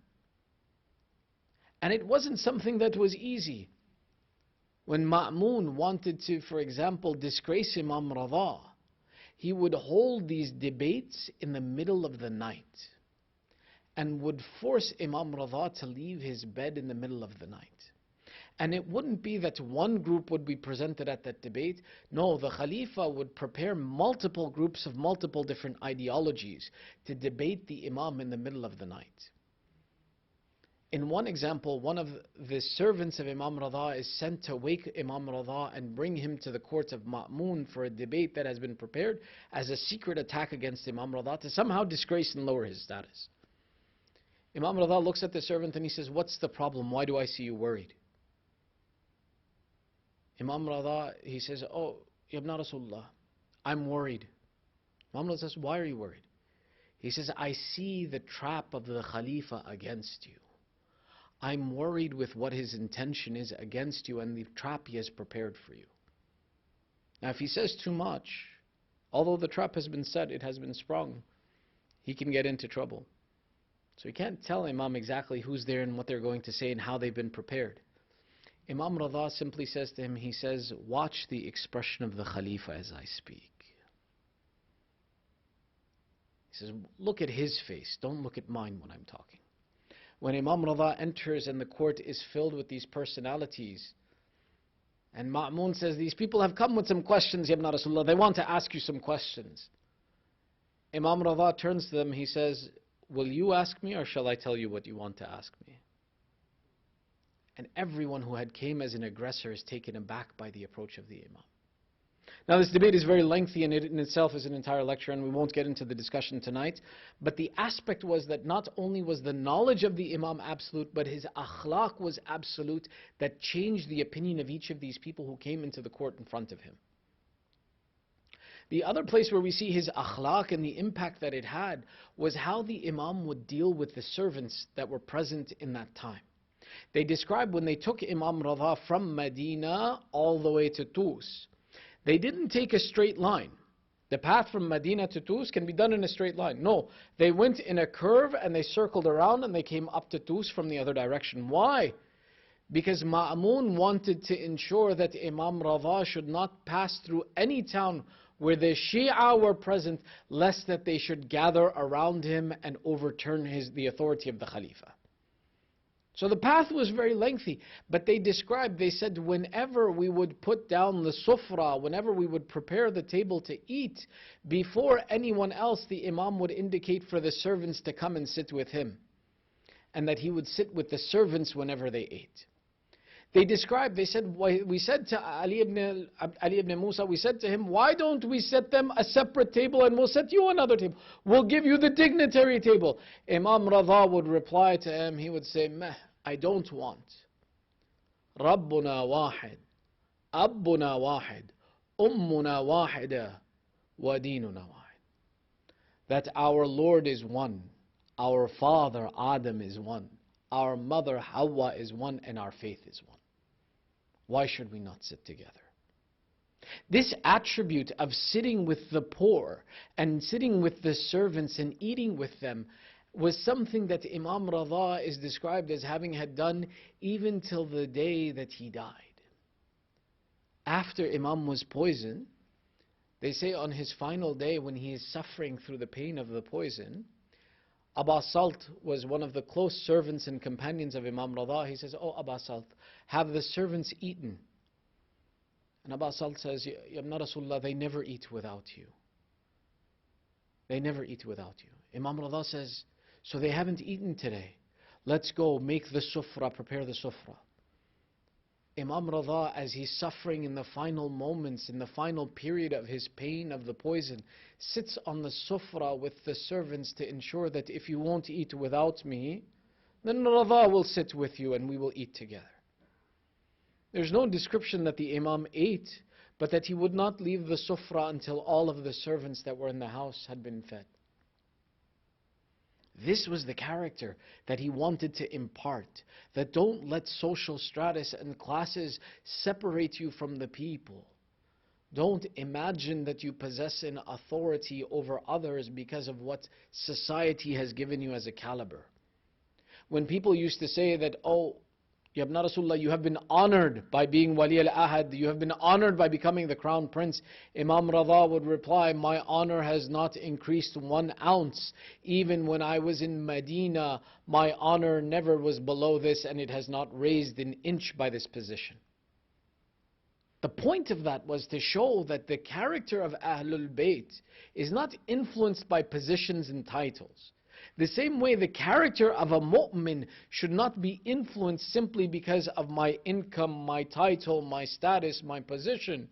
And it wasn't something that was easy. When Ma'mun wanted to, for example, disgrace Imam Reza, he would hold these debates in the middle of the night and would force Imam Reza to leave his bed in the middle of the night. And it wouldn't be that one group would be presented at that debate. No, the Khalifa would prepare multiple groups of multiple different ideologies to debate the Imam in the middle of the night. In one example, one of the servants of Imam Reza is sent to wake Imam Reza and bring him to the court of Ma'mun for a debate that has been prepared as a secret attack against Imam Reza to somehow disgrace and lower his status. Imam Reza looks at the servant and he says, "What's the problem? Why do I see you worried?" Imam Reza, he says, "Oh, Ibn Rasulullah, I'm worried." Imam Reza says, "Why are you worried?" He says, "I see the trap of the Khalifa against you. I'm worried with what his intention is against you and the trap he has prepared for you." Now, if he says too much, although the trap has been set, it has been sprung, he can get into trouble. So he can't tell Imam exactly who's there and what they're going to say and how they've been prepared. Imam Reza simply says to him, he says, "Watch the expression of the Khalifa as I speak." He says, "Look at his face, don't look at mine when I'm talking." When Imam Reza enters and the court is filled with these personalities, and Ma'mun says, "These people have come with some questions, Ya Ibn Rasulullah, they want to ask you some questions." Imam Reza turns to them, he says, "Will you ask me or shall I tell you what you want to ask me?" And everyone who had came as an aggressor is taken aback by the approach of the Imam. Now, this debate is very lengthy and it in itself is an entire lecture, and we won't get into the discussion tonight. But the aspect was that not only was the knowledge of the Imam absolute, but his akhlaq was absolute, that changed the opinion of each of these people who came into the court in front of him. The other place where we see his akhlaq and the impact that it had was how the Imam would deal with the servants that were present in that time. They describe when they took Imam Reza from Medina all the way to Tus, they didn't take a straight line. The path from Medina to Tus can be done in a straight line. No, they went in a curve and they circled around and they came up to Tus from the other direction. Why? Because Ma'mun wanted to ensure that Imam Reza should not pass through any town where the Shia were present, lest that they should gather around him and overturn the authority of the Khalifa. So the path was very lengthy, but they described, they said, whenever we would put down the sufra, whenever we would prepare the table to eat, before anyone else, the Imam would indicate for the servants to come and sit with him, and that he would sit with the servants whenever they ate. They described, they said, we said to Ali ibn Musa, we said to him, "Why don't we set them a separate table and we'll set you another table? We'll give you the dignitary table." Imam Reza would reply to him, he would say, "Meh, I don't want. Rabbuna wahid, Abbuna wahid, Ummuna wahida, wa dinuna wahid." That our Lord is one, our father Adam is one, our mother Hawa is one, and our faith is one. Why should we not sit together? This attribute of sitting with the poor and sitting with the servants and eating with them was something that Imam Reza is described as having had done even till the day that he died. After Imam was poisoned, they say on his final day when he is suffering through the pain of the poison, Aba Salt was one of the close servants and companions of Imam Reza. He says, "Oh Aba Salt, have the servants eaten?" And Aba Salt says, "Ya Ibn Rasulullah, they never eat without you. They never eat without you." Imam Reza says, "So they haven't eaten today. Let's go make the sufra, prepare the sufra." Imam Reza, as he's suffering in the final moments, in the final period of his pain of the poison, sits on the sufra with the servants to ensure that if you won't eat without me, then Reza will sit with you and we will eat together. There's no description that the Imam ate, but that he would not leave the sufra until all of the servants that were in the house had been fed. This was the character that he wanted to impart, that don't let social status and classes separate you from the people. Don't imagine that you possess an authority over others because of what society has given you as a caliber. When people used to say that, oh, Yabna Rasulullah, you have been honored by being Wali al-Ahad, you have been honored by becoming the crown prince, Imam Reza would reply, my honor has not increased 1 ounce. Even when I was in Medina, my honor never was below this, and it has not raised an inch by this position. The point of that was to show that the character of Ahlul Bayt is not influenced by positions and titles. The same way the character of a mu'min should not be influenced simply because of my income, my title, my status, my position.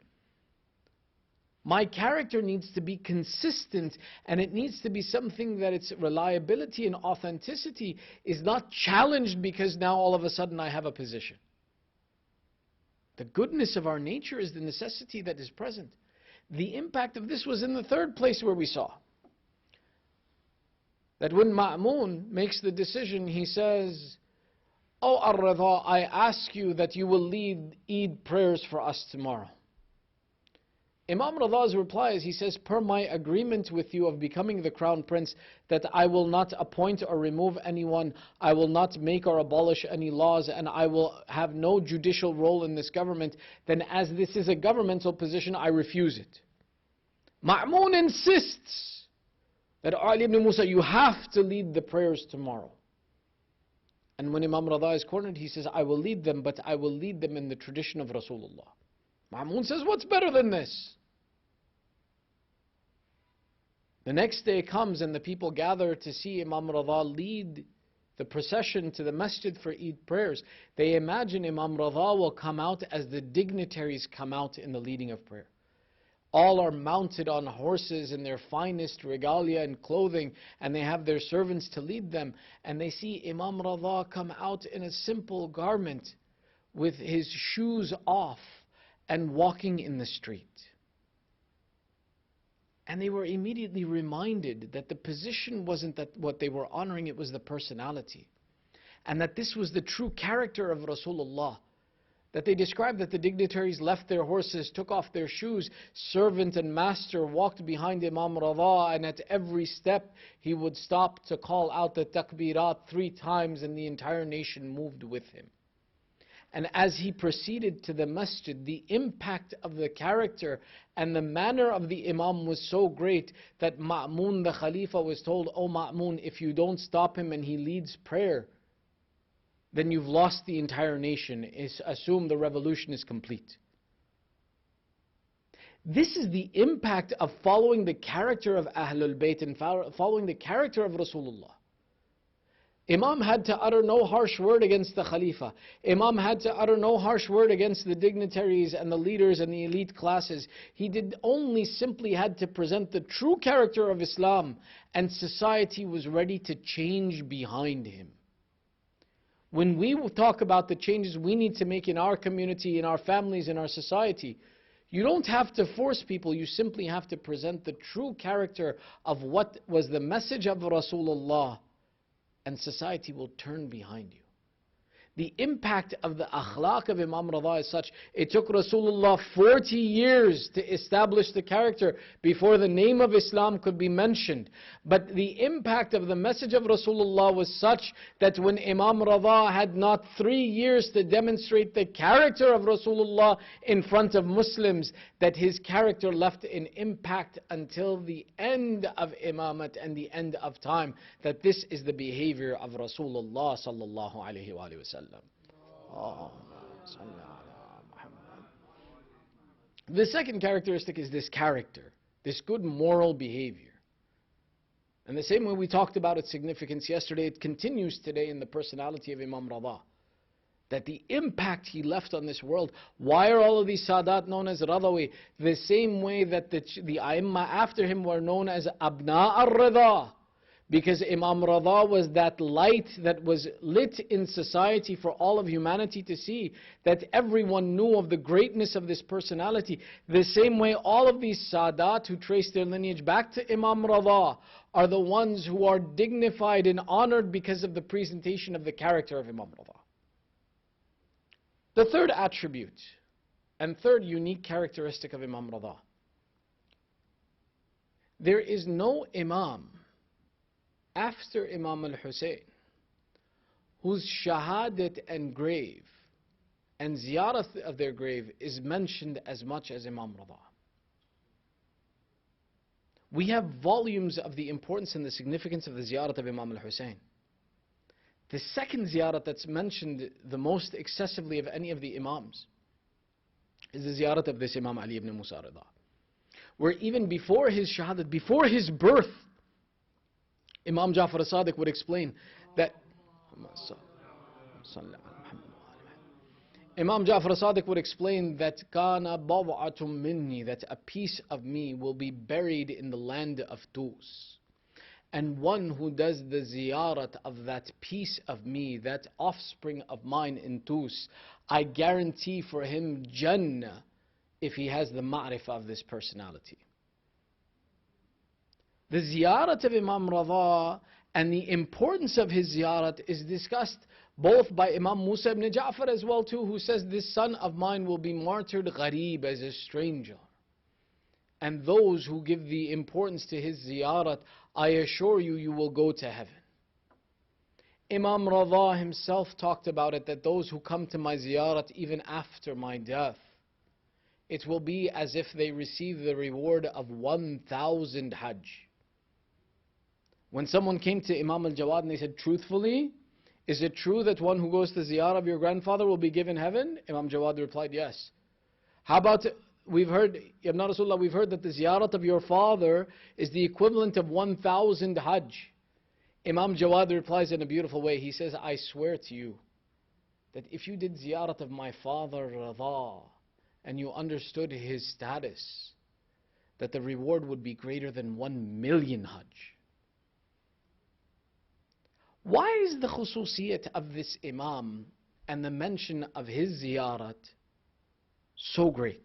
My character needs to be consistent, and it needs to be something that its reliability and authenticity is not challenged because now all of a sudden I have a position. The goodness of our nature is the necessity that is present. The impact of this was in the third place where we saw that when Ma'mun makes the decision, he says, "Oh Ar-Reza, I ask you that you will lead Eid prayers for us tomorrow." Imam Reza's reply is, he says, per my agreement with you of becoming the crown prince, that I will not appoint or remove anyone, I will not make or abolish any laws, and I will have no judicial role in this government, then as this is a governmental position, I refuse it. Ma'mun insists that Ali ibn Musa, you have to lead the prayers tomorrow. And when Imam Reza is cornered, he says, I will lead them, but I will lead them in the tradition of Rasulullah. Ma'mun says, what's better than this? The next day comes and the people gather to see Imam Reza lead the procession to the masjid for Eid prayers. They imagine Imam Reza will come out as the dignitaries come out in the leading of prayer. All are mounted on horses in their finest regalia and clothing, and they have their servants to lead them. And they see Imam Reza come out in a simple garment with his shoes off and walking in the street. And they were immediately reminded that the position wasn't that what they were honoring, it was the personality. And that this was the true character of Rasulullah. That they described that the dignitaries left their horses, took off their shoes, servant and master walked behind Imam Reza, and at every step he would stop to call out the takbirat 3 times, and the entire nation moved with him. And as he proceeded to the masjid, the impact of the character and the manner of the Imam was so great that Ma'mun, the Khalifa, was told, "Oh Ma'mun, if you don't stop him and he leads prayer, then you've lost the entire nation. Assume the revolution is complete." This is the impact of following the character of Ahlul Bayt and following the character of Rasulullah. Imam had to utter no harsh word against the Khalifa. Imam had to utter no harsh word against the dignitaries and the leaders and the elite classes. He did only simply had to present the true character of Islam, and society was ready to change behind him. When we talk about the changes we need to make in our community, in our families, in our society, you don't have to force people, you simply have to present the true character of what was the message of Rasulullah, and society will turn behind you. The impact of the akhlaq of Imam Reza is such, it took Rasulullah 40 years to establish the character before the name of Islam could be mentioned. But the impact of the message of Rasulullah was such that when Imam Reza had not 3 years to demonstrate the character of Rasulullah in front of Muslims, that his character left an impact until the end of Imamat and the end of time, that this is the behavior of Rasulullah sallallahu alaihi wasallam. The second characteristic is this character, this good moral behavior. And the same way we talked about its significance yesterday, it continues today in the personality of Imam Reza. That the impact he left on this world. Why are all of these Sadat known as Radawi? The same way that the Aimma after him were known as Abna al-Reza. Because Imam Reza was that light that was lit in society for all of humanity to see, that everyone knew of the greatness of this personality. The same way all of these Sadat who trace their lineage back to Imam Reza are the ones who are dignified and honored because of the presentation of the character of Imam Reza. The third attribute And third unique characteristic of Imam Reza. There is no Imam after Imam al-Hussein whose shahadat and grave and ziyarat of their grave is mentioned as much as Imam Reza. We have volumes of the importance and the significance of the ziyarat of Imam al-Hussein. The second ziyarat that's mentioned the most excessively of any of the Imams is the ziyarat of this Imam Ali ibn Musa Rida, where even before his shahadat, before his birth, Imam Ja'far as-Sadiq would explain that Imam Ja'far as-Sadiq would explain that kana baw'atum minni, that a piece of me will be buried in the land of Tus. And one who does the ziyarat of that piece of me, that offspring of mine in Tus, I guarantee for him Jannah if he has the ma'rifah of this personality. The ziyarat of Imam Reza and the importance of his ziyarat is discussed both by Imam Musa ibn Ja'far as well too, who says this son of mine will be martyred gharib, as a stranger. And those who give the importance to his ziyarat, I assure you, you will go to heaven. Imam Reza himself talked about it, that those who come to my ziyarat even after my death, it will be as if they receive the reward of 1,000 hajj. When someone came to Imam al-Jawad and they said, truthfully, is it true that one who goes to ziyarah of your grandfather will be given heaven? Imam Jawad replied, yes. How about, we've heard, Ibn Rasulullah, we've heard that the ziyarat of your father is the equivalent of 1,000 hajj. Imam Jawad replies in a beautiful way. He says, I swear to you that if you did ziyarat of my father Reza and you understood his status, that the reward would be greater than 1,000,000 hajj. Why is the khususiyat of this Imam and the mention of his ziyarat so great?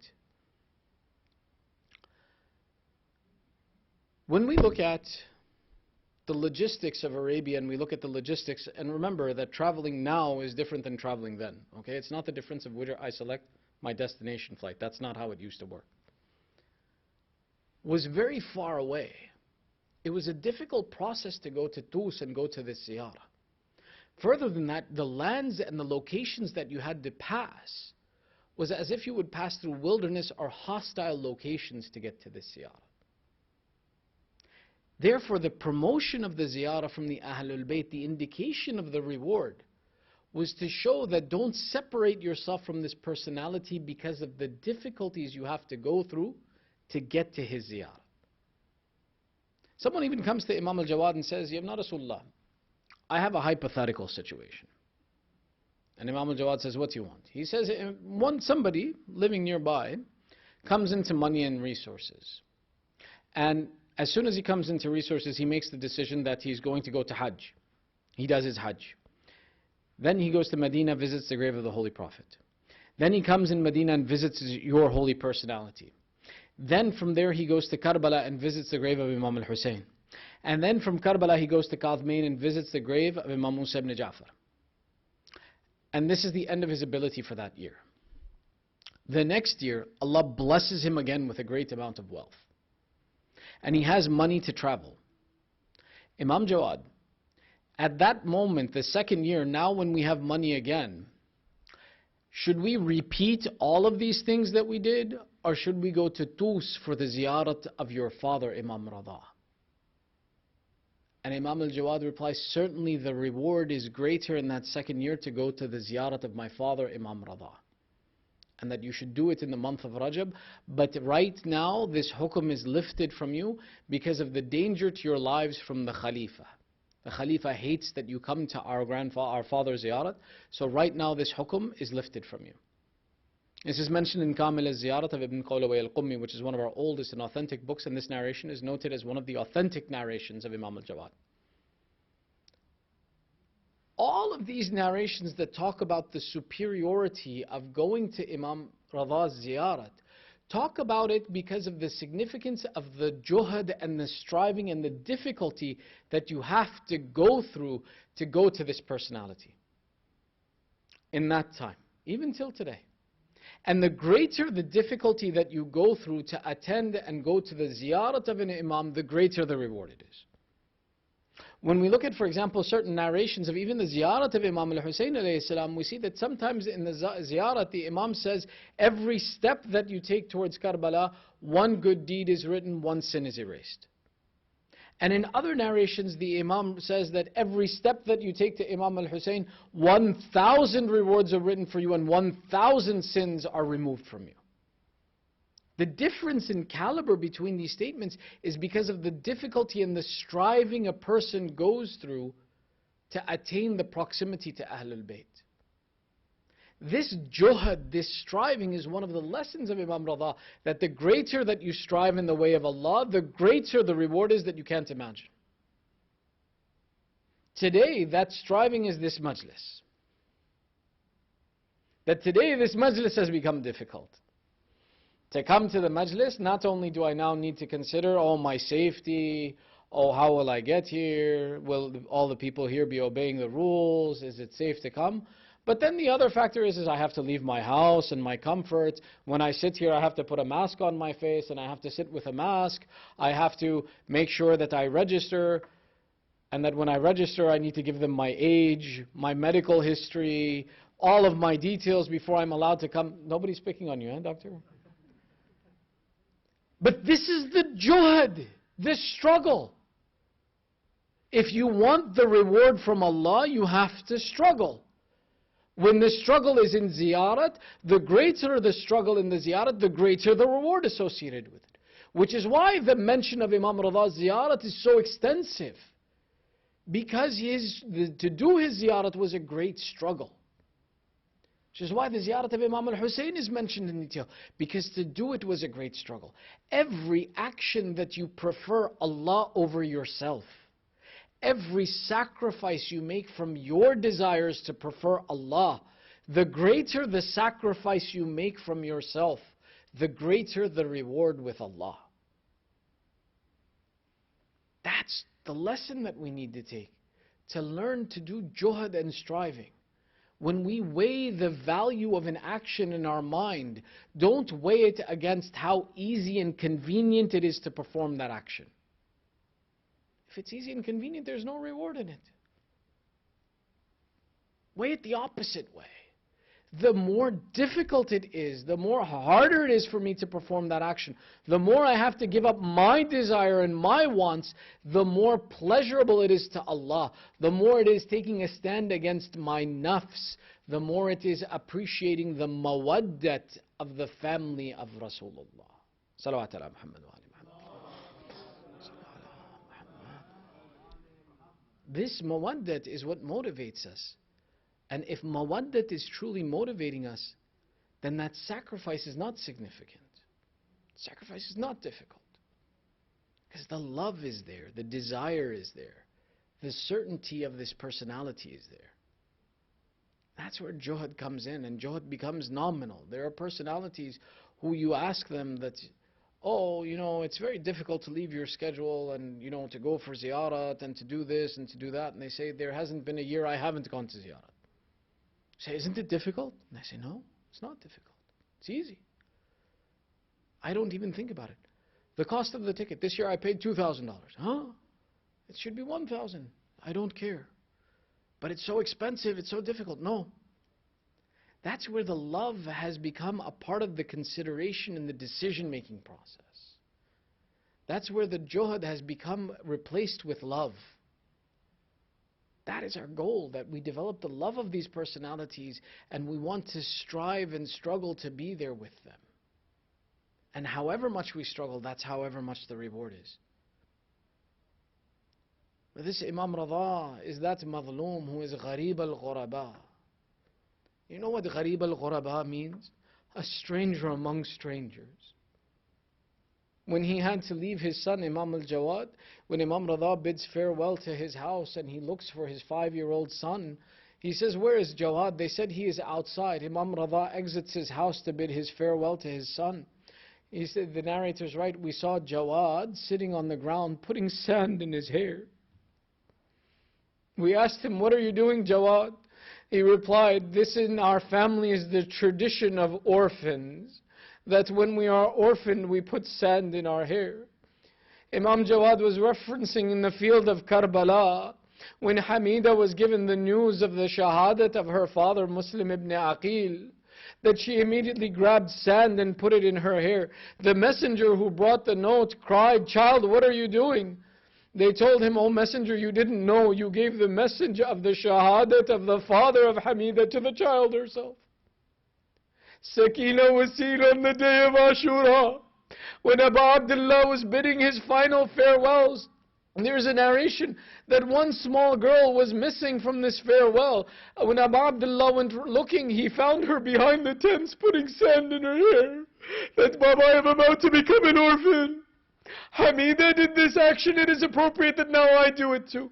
When we look at the logistics of Arabia and we look at the logistics, and remember that traveling now is different than traveling then. Okay, it's not the difference of whether I select my destination flight. That's not how it used to work. Was very far away. It was a difficult process to go to Tus and go to this ziyarah. Further than that, the lands and the locations that you had to pass was as if you would pass through wilderness or hostile locations to get to this ziyarah. Therefore, the promotion of the ziyarah from the Ahlul Bayt, the indication of the reward, was to show that don't separate yourself from this personality because of the difficulties you have to go through to get to his ziyarah. Someone even comes to Imam al-Jawad and says, Ya Ibn Rasulullah, I have a hypothetical situation. And Imam al-Jawad says, what do you want? He says, somebody living nearby comes into money and resources. And as soon as he comes into resources, he makes the decision that he's going to go to Hajj. He does his Hajj. Then he goes to Medina, visits the grave of the Holy Prophet. Then he comes in Medina and visits your holy personality. Then from there he goes to Karbala and visits the grave of Imam al-Hussein. And then from Karbala he goes to Qadhmain and visits the grave of Imam Musa ibn Ja'far. And this is the end of his ability for that year. The next year, Allah blesses him again with a great amount of wealth. And he has money to travel. Imam Jawad, at that moment, the second year, now when we have money again, should we repeat all of these things that we did, or should we go to Tus for the ziyarat of your father, Imam Reza? And Imam al-Jawad replies, certainly the reward is greater in that second year to go to the ziyarat of my father, Imam Reza. And that you should do it in the month of Rajab. But right now, this hukum is lifted from you because of the danger to your lives from the Khalifa. The Khalifa hates that you come to our father's ziyarat. So right now this hukum is lifted from you. This is mentioned in Kamil al-Ziyarat of Ibn Qawlaway al-Qummi, which is one of our oldest and authentic books, and this narration is noted as one of the authentic narrations of Imam al-Jawad. All of these narrations that talk about the superiority of going to Imam Reza's ziyarat talk about it because of the significance of the juhad and the striving and the difficulty that you have to go through to go to this personality in that time, even till today. And the greater the difficulty that you go through to attend and go to the ziyarat of an Imam, the greater the reward it is. When we look at, for example, certain narrations of even the ziyarat of Imam al-Hussein alayhi salam, we see that sometimes in the ziyarat, the Imam says, every step that you take towards Karbala, one good deed is written, one sin is erased. And in other narrations, the Imam says that every step that you take to Imam al-Hussein, 1,000 rewards are written for you and 1,000 sins are removed from you. The difference in caliber between these statements is because of the difficulty and the striving a person goes through to attain the proximity to Ahlul Bayt. This juhad, this striving, is one of the lessons of Imam Reza, that the greater that you strive in the way of Allah, the greater the reward is that you can't imagine. Today, that striving is this majlis. That today this majlis has become difficult. To come to the majlis, not only do I now need to consider, oh, my safety, oh, how will I get here? Will all the people here be obeying the rules? Is it safe to come? But then the other factor is I have to leave my house and my comfort. When I sit here, I have to put a mask on my face and I have to sit with a mask. I have to make sure that I register, and that when I register, I need to give them my age, my medical history, all of my details before I'm allowed to come. Nobody's picking on you, huh, doctor? But this is the juhad, this struggle. If you want the reward from Allah, you have to struggle. When the struggle is in ziyarat, the greater the struggle in the ziyarat, the greater the reward associated with it. Which is why the mention of Imam Reza's ziyarat is so extensive. Because to do his ziyarat was a great struggle. Which is why the ziyarat of Imam al-Hussein is mentioned in detail. Because to do it was a great struggle. Every action that you prefer Allah over yourself, every sacrifice you make from your desires to prefer Allah, the greater the sacrifice you make from yourself, the greater the reward with Allah. That's the lesson that we need to take. To learn to do juhad and striving. When we weigh the value of an action in our mind, don't weigh it against how easy and convenient it is to perform that action. If it's easy and convenient, there's no reward in it. Weigh it the opposite way. The more difficult it is, the more harder it is for me to perform that action, the more I have to give up my desire and my wants, the more pleasurable it is to Allah, the more it is taking a stand against my nafs, the more it is appreciating the mawaddat of the family of Rasulullah. Salawat ala Muhammad wa ali Muhammad. This mawaddat is what motivates us. And if mawaddat is truly motivating us, then that sacrifice is not significant. Sacrifice is not difficult. Because the love is there, the desire is there, the certainty of this personality is there. That's where juhad comes in, and juhad becomes nominal. There are personalities who you ask them that, oh, you know, it's very difficult to leave your schedule and, you know, to go for ziyarat and to do this and to do that. And they say, there hasn't been a year I haven't gone to ziyarat. Say, isn't it difficult? And I say, no, it's not difficult. It's easy. I don't even think about it. The cost of the ticket, this year I paid $2,000. Huh? It should be $1,000. I don't care. But it's so expensive, it's so difficult. No. That's where the love has become a part of the consideration in the decision-making process. That's where the juhad has become replaced with love. That is our goal, that we develop the love of these personalities and we want to strive and struggle to be there with them. And however much we struggle, that's however much the reward is. But this Imam Reza is that madloom who is gharib al-ghuraba. You know what gharib al-ghuraba means? A stranger among strangers. When he had to leave his son Imam al-Jawad, when Imam Reza bids farewell to his house and he looks for his 5-year-old son, he says, where is Jawad? They said he is outside. Imam Reza exits his house to bid his farewell to his son. He said, the narrator's right, we saw Jawad sitting on the ground putting sand in his hair. We asked him, what are you doing, Jawad? He replied, this in our family is the tradition of orphans, that when we are orphaned we put sand in our hair. Imam Jawad was referencing in the field of Karbala, when Hamida was given the news of the shahadat of her father Muslim ibn Aqil, that she immediately grabbed sand and put it in her hair. The messenger who brought the note cried, "Child, what are you doing?" They told him, "O messenger, you didn't know. You gave the message of the shahadat of the father of Hamida to the child herself." Sakina was seen on the day of Ashura, when Abu Abdullah was bidding his final farewells. There's a narration that one small girl was missing from this farewell. When Abu Abdullah went looking, he found her behind the tents putting sand in her hair. That, Baba, I am about to become an orphan. Hamida did this action, it is appropriate that now I do it too.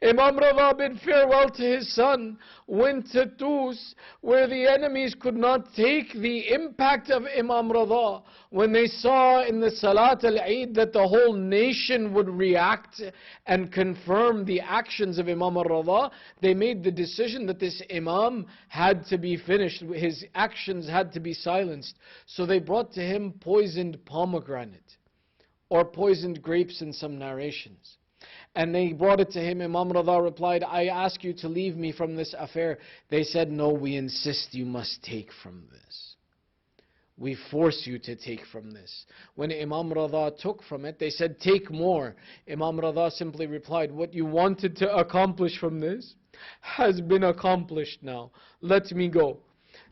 Imam Reza bid farewell to his son, went to Tus, where the enemies could not take the impact of Imam Reza. When they saw in the Salat al-Eid that the whole nation would react and confirm the actions of Imam Reza, they made the decision that this Imam had to be finished, his actions had to be silenced. So they brought to him poisoned pomegranate, or poisoned grapes in some narrations. And they brought it to him. Imam Reza replied, "I ask you to leave me from this affair." They said, "No, we insist you must take from this. We force you to take from this." When Imam Reza took from it, they said, "Take more." Imam Reza simply replied, "What you wanted to accomplish from this has been accomplished now. Let me go."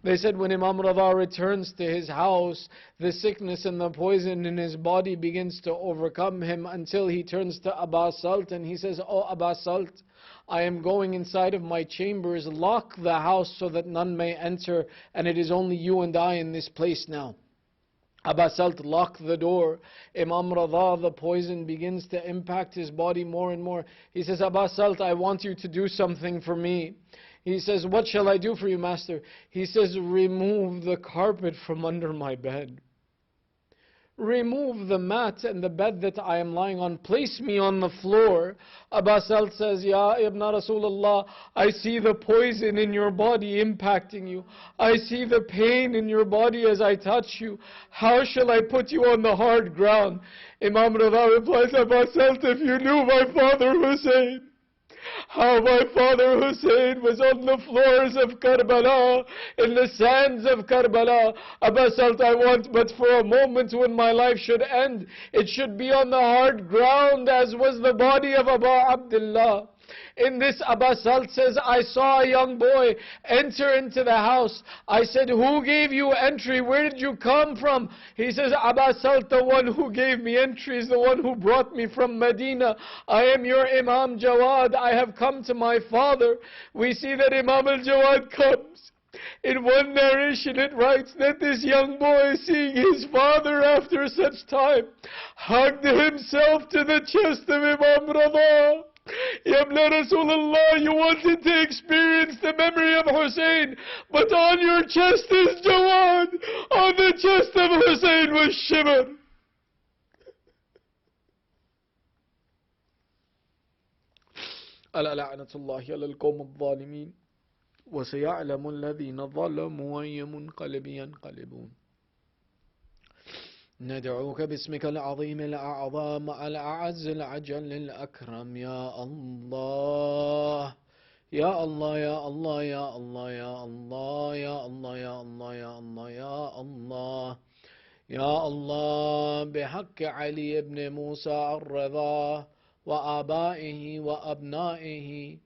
They said when Imam Reza returns to his house, the sickness and the poison in his body begins to overcome him until he turns to Abba Salt and he says, "Oh Abba Salt, I am going inside of my chambers, lock the house so that none may enter, and it is only you and I in this place now." Abba Salt locked the door. Imam Reza, the poison begins to impact his body more and more. He says, "Abba Salt, I want you to do something for me." He says, "What shall I do for you, master?" He says, "Remove the carpet from under my bed. Remove the mat and the bed that I am lying on. Place me on the floor." Abba Salt says, "Ya Ibn Rasulullah, I see the poison in your body impacting you. I see the pain in your body as I touch you. How shall I put you on the hard ground?" Imam Reza replies, "Abba Salt, if you knew my father Hussein, how my father Hussein was on the floors of Karbala, in the sands of Karbala. Abba Salt, I want but for a moment when my life should end, it should be on the hard ground as was the body of Abu Abdullah." In this, Abba Salt says, "I saw a young boy enter into the house. I said, 'Who gave you entry? Where did you come from?' He says, 'Abba Salt, the one who gave me entry is the one who brought me from Medina. I am your Imam Jawad. I have come to my father.'" We see that Imam al-Jawad comes. In one narration it writes that this young boy, seeing his father after such time, hugged himself to the chest of Imam Reza. Ya Ibn Rasulullah, you wanted to experience the memory of Hussein, but on your chest is Jawad. On the chest of Hussein was Shimr. ألا لعنة الله على القوم الظالمين وسيعلم الذين ظلموا أي منقلب ينقلبون. ندعوك باسمك العظيم الأعظم الأعز الأجل الأكرم يا الله يا الله يا الله يا الله يا الله يا الله يا الله يا الله يا الله يا الله بحق علي بن موسى الرضا وآبائه وأبنائه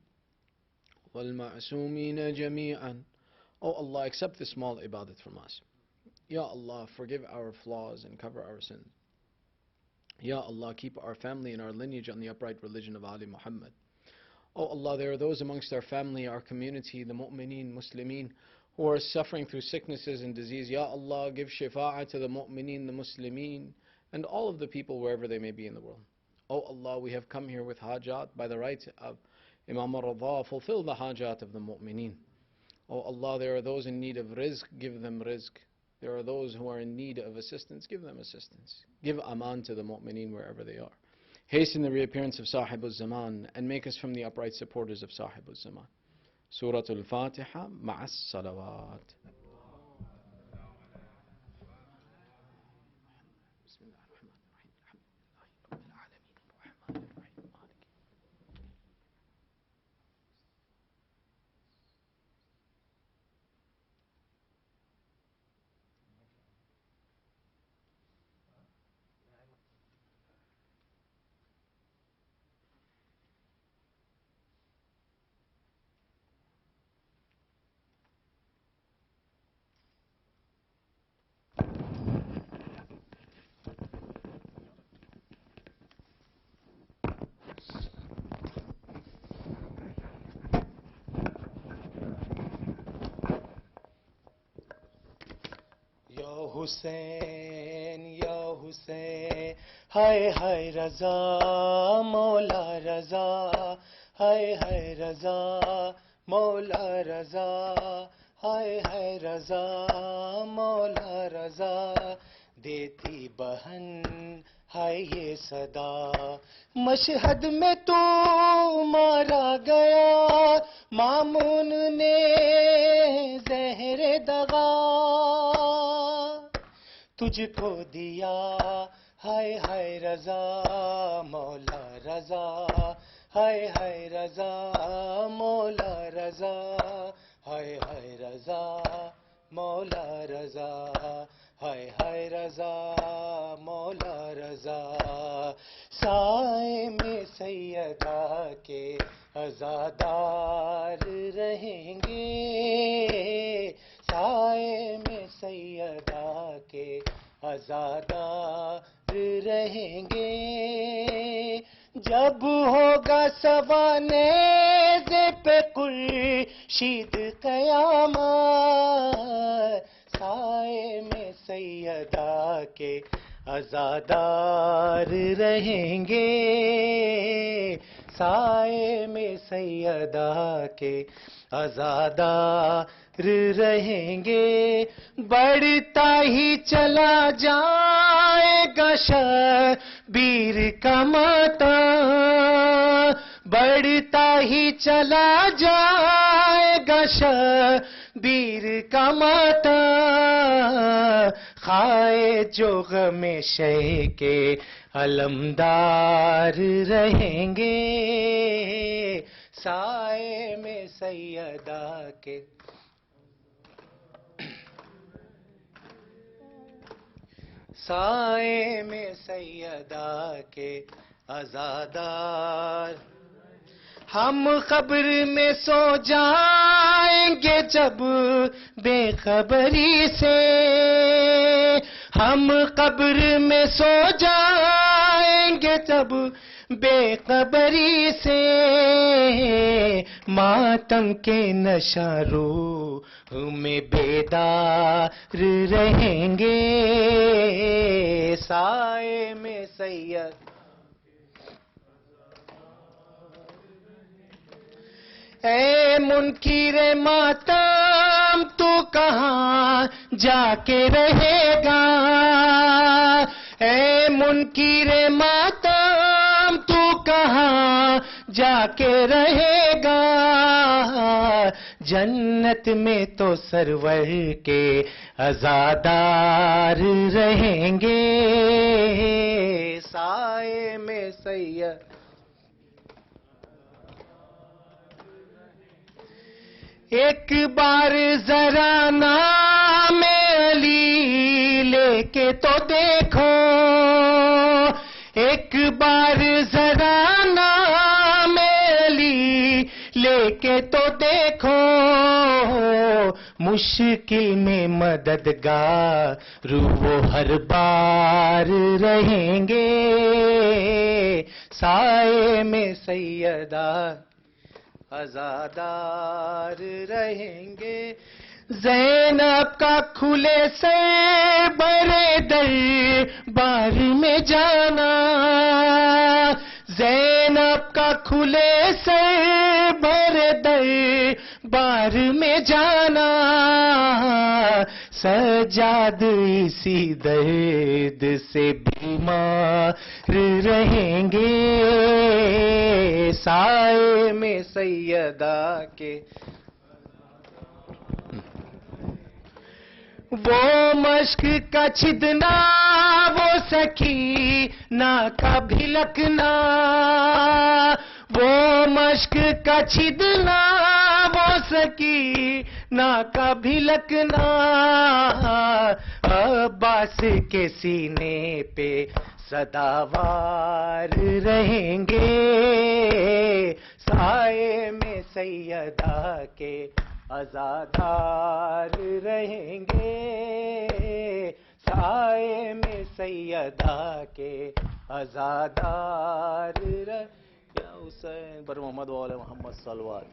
والمعصومين جميعا. Oh Allah, accept this small ibadat from us. Ya Allah, forgive our flaws and cover our sins. Ya Allah, keep our family and our lineage on the upright religion of Ali Muhammad. Oh Allah, there are those amongst our family, our community, the mu'mineen, Muslimeen, who are suffering through sicknesses and disease. Ya Allah, give shifa'ah to the mu'mineen, the Muslimeen, and all of the people wherever they may be in the world. Oh Allah, we have come here with hajat by the right of Imam al-Reza. Fulfill the hajat of the mu'mineen. Oh Allah, there are those in need of rizq, give them rizq. There are those who are in need of assistance, give them assistance. Give aman to the mu'mineen wherever they are. Hasten the reappearance of Sahib al-Zaman and make us from the upright supporters of Sahib al-Zaman. سورة الفاتحة مع الصلوات. حسین یا حسین، ہائے ہائے رضا مولا رضا، ہائے ہائے رضا مولا رضا، ہائے ہائے رضا مولا رضا، دیتی بہن ہائے یہ صدا، مشہد میں تو مارا گیا مامون نے زہر دغا، تجھ کو دیا ہائے ہائے رضا مولا رضا، ہائے ہائے رضا مولا رضا، ہائے ہائے رضا مولا رضا، ہائے ہائے رضا مولا رضا، سائے میں سیدہ کے عزادار رہیں گے، سائے میں سیدہ کے عزادار رہیں گے، جب ہوگا سوانیز پہ خورشید قیامت، سائے میں سیدہ کے عزادار رہیں گے، سائے میں سیدہ کے عزادار رہیں گے، بڑھتا ہی چلا جائے گا شبیر کا ماتم، بڑھتا ہی چلا جائے گا شبیر کا ماتم، خائے جو غم شہ کے علمدار رہیں گے، سائے میں سیدہ کے سائے میں سیدہ کے عزادار، ہم قبر میں سو جائیں گے جب بے خبری سے، ہم قبر میں سو جائیں گے جب بے خبری سے، ماتم کے نشہ روح میں بیدار رہیں گے، سائے میں سید اے منکر ماتم تو کہاں جا کے رہے گا، اے منکر ماتم تو کہاں جا کے رہے گا، جنت میں تو سرور کے عزادار رہیں گے، سائے میں سید ایک بار ذرا نام علی لے کے تو دیکھو، ایک بار ذرا نام علی لے کے تو دیکھو، مشکل میں مددگار وہ ہر بار رہیں گے، سائے میں سیدہ عزادار رہیں گے، زینب کا کھلے سے بڑے دربار میں جانا، زینب کا کھلے سے بڑے دربار میں جانا، سجاد اسی درد سے بیمار رہیں گے، سائے میں سیدہ کے وہ مشق کا چھدنا، وہ سکینہ کا بھلکنا، وہ مشق کا چھدنا، وہ سکینہ کا بھلکنا، عباس کے سینے پہ سداوار رہیں گے، سائے میں سیدہ کے عزادار رہیں گے، سائے میں سیدہ کے عزادار یا حسین پر محمد وآل محمد صلوات.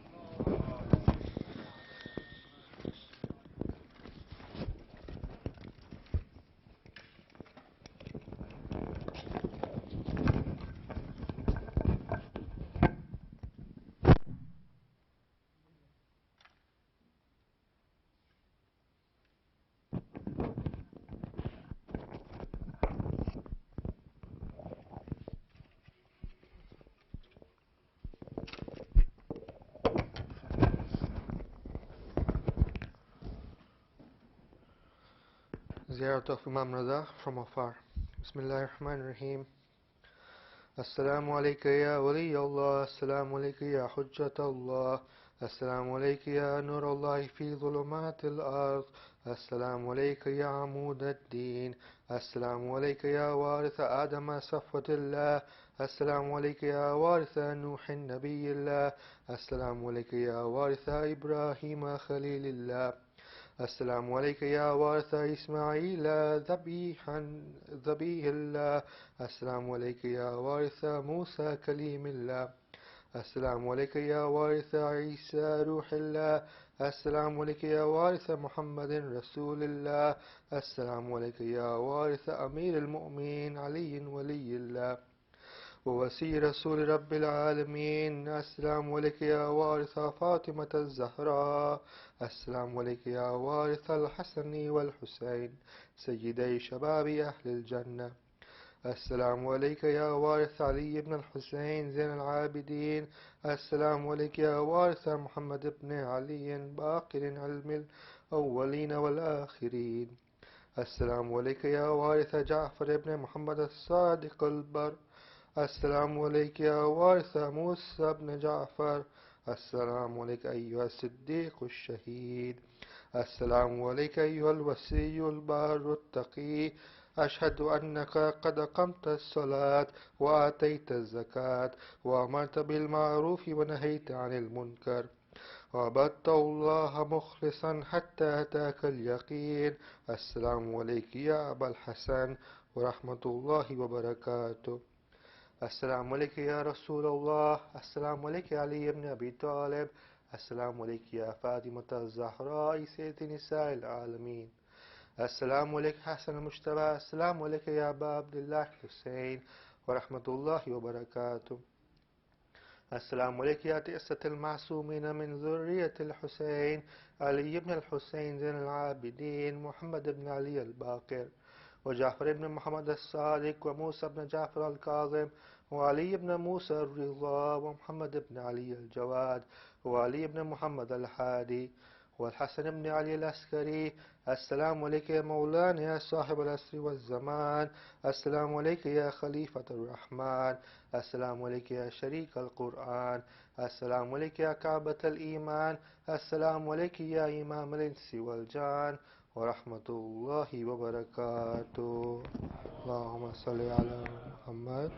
Ziyarat of Imam Reza from afar. Bismillahir Rahmanir Rahim. Assalamu alayka ya wali Allah, assalamu alayka ya hujjat Allah, assalamu alayka ya nur Allah fi dhulumatil ard, assalamu alayka ya amud ad-din, assalamu alayka ya waritha Adam safwatillah, assalamu alayka ya waritha Nuh nabiyillah, assalamu alayka ya waritha Ibrahim khalilillah, السلام عليك يا وارث إسماعيل Zabih الله، السلام عليك يا وارث موسى كليم الله، السلام عليك يا وارث عيسى روح الله، السلام عليك يا وارث محمد رسول الله، السلام عليك يا وارث أمير المؤمنين علي ولي الله ووسي رسول رب العالمين، السلام عليك يا وارث فاطمة الزهراء، السلام عليك يا وارث الحسن والحسين سيدي شباب أهل الجنة، السلام عليك يا وارث علي بن الحسين زين العابدين، السلام عليك يا وارث محمد بن علي باقر علم الأولين والآخرين، السلام عليك يا وارث جعفر بن محمد الصادق البر، السلام عليك يا وارث موسى بن جعفر، السلام عليك أيها الصديق الشهيد، السلام عليك أيها الوصي البار التقي، أشهد أنك قد قمت الصلاة وآتيت الزكاة وأمرت بالمعروف ونهيت عن المنكر وعبدت الله مخلصا حتى أتاك اليقين، السلام عليك يا أبا الحسن ورحمة الله وبركاته. السلام عليك يا رسول الله، السلام عليك علي بن أبي طالب، السلام عليك يا فاطمة الزهراء سيدة نساء العالمين، السلام عليك حسن المجتبى، السلام عليك يا أبا عبد الله حسين ورحمة الله وبركاته. السلام عليك يا تئسة المعصومين من ذرية الحسين علي بن الحسين زين العابدين محمد بن علي الباقر وجعفر بن محمد الصادق وموسى بن جعفر الكاظم وعلي بن موسى الرضا ومحمد بن علي الجواد وعلي بن محمد الحادي والحسن بن علي العسكري، السلام عليك يا مولانا يا صاحب العصر والزمان، السلام عليك يا خليفة الرحمن، السلام عليك يا شريك القرآن، السلام عليك يا كعبة الإيمان، السلام عليك يا إمام الإنس والجان ورحمة الله وبركاته. اللهم صل على محمد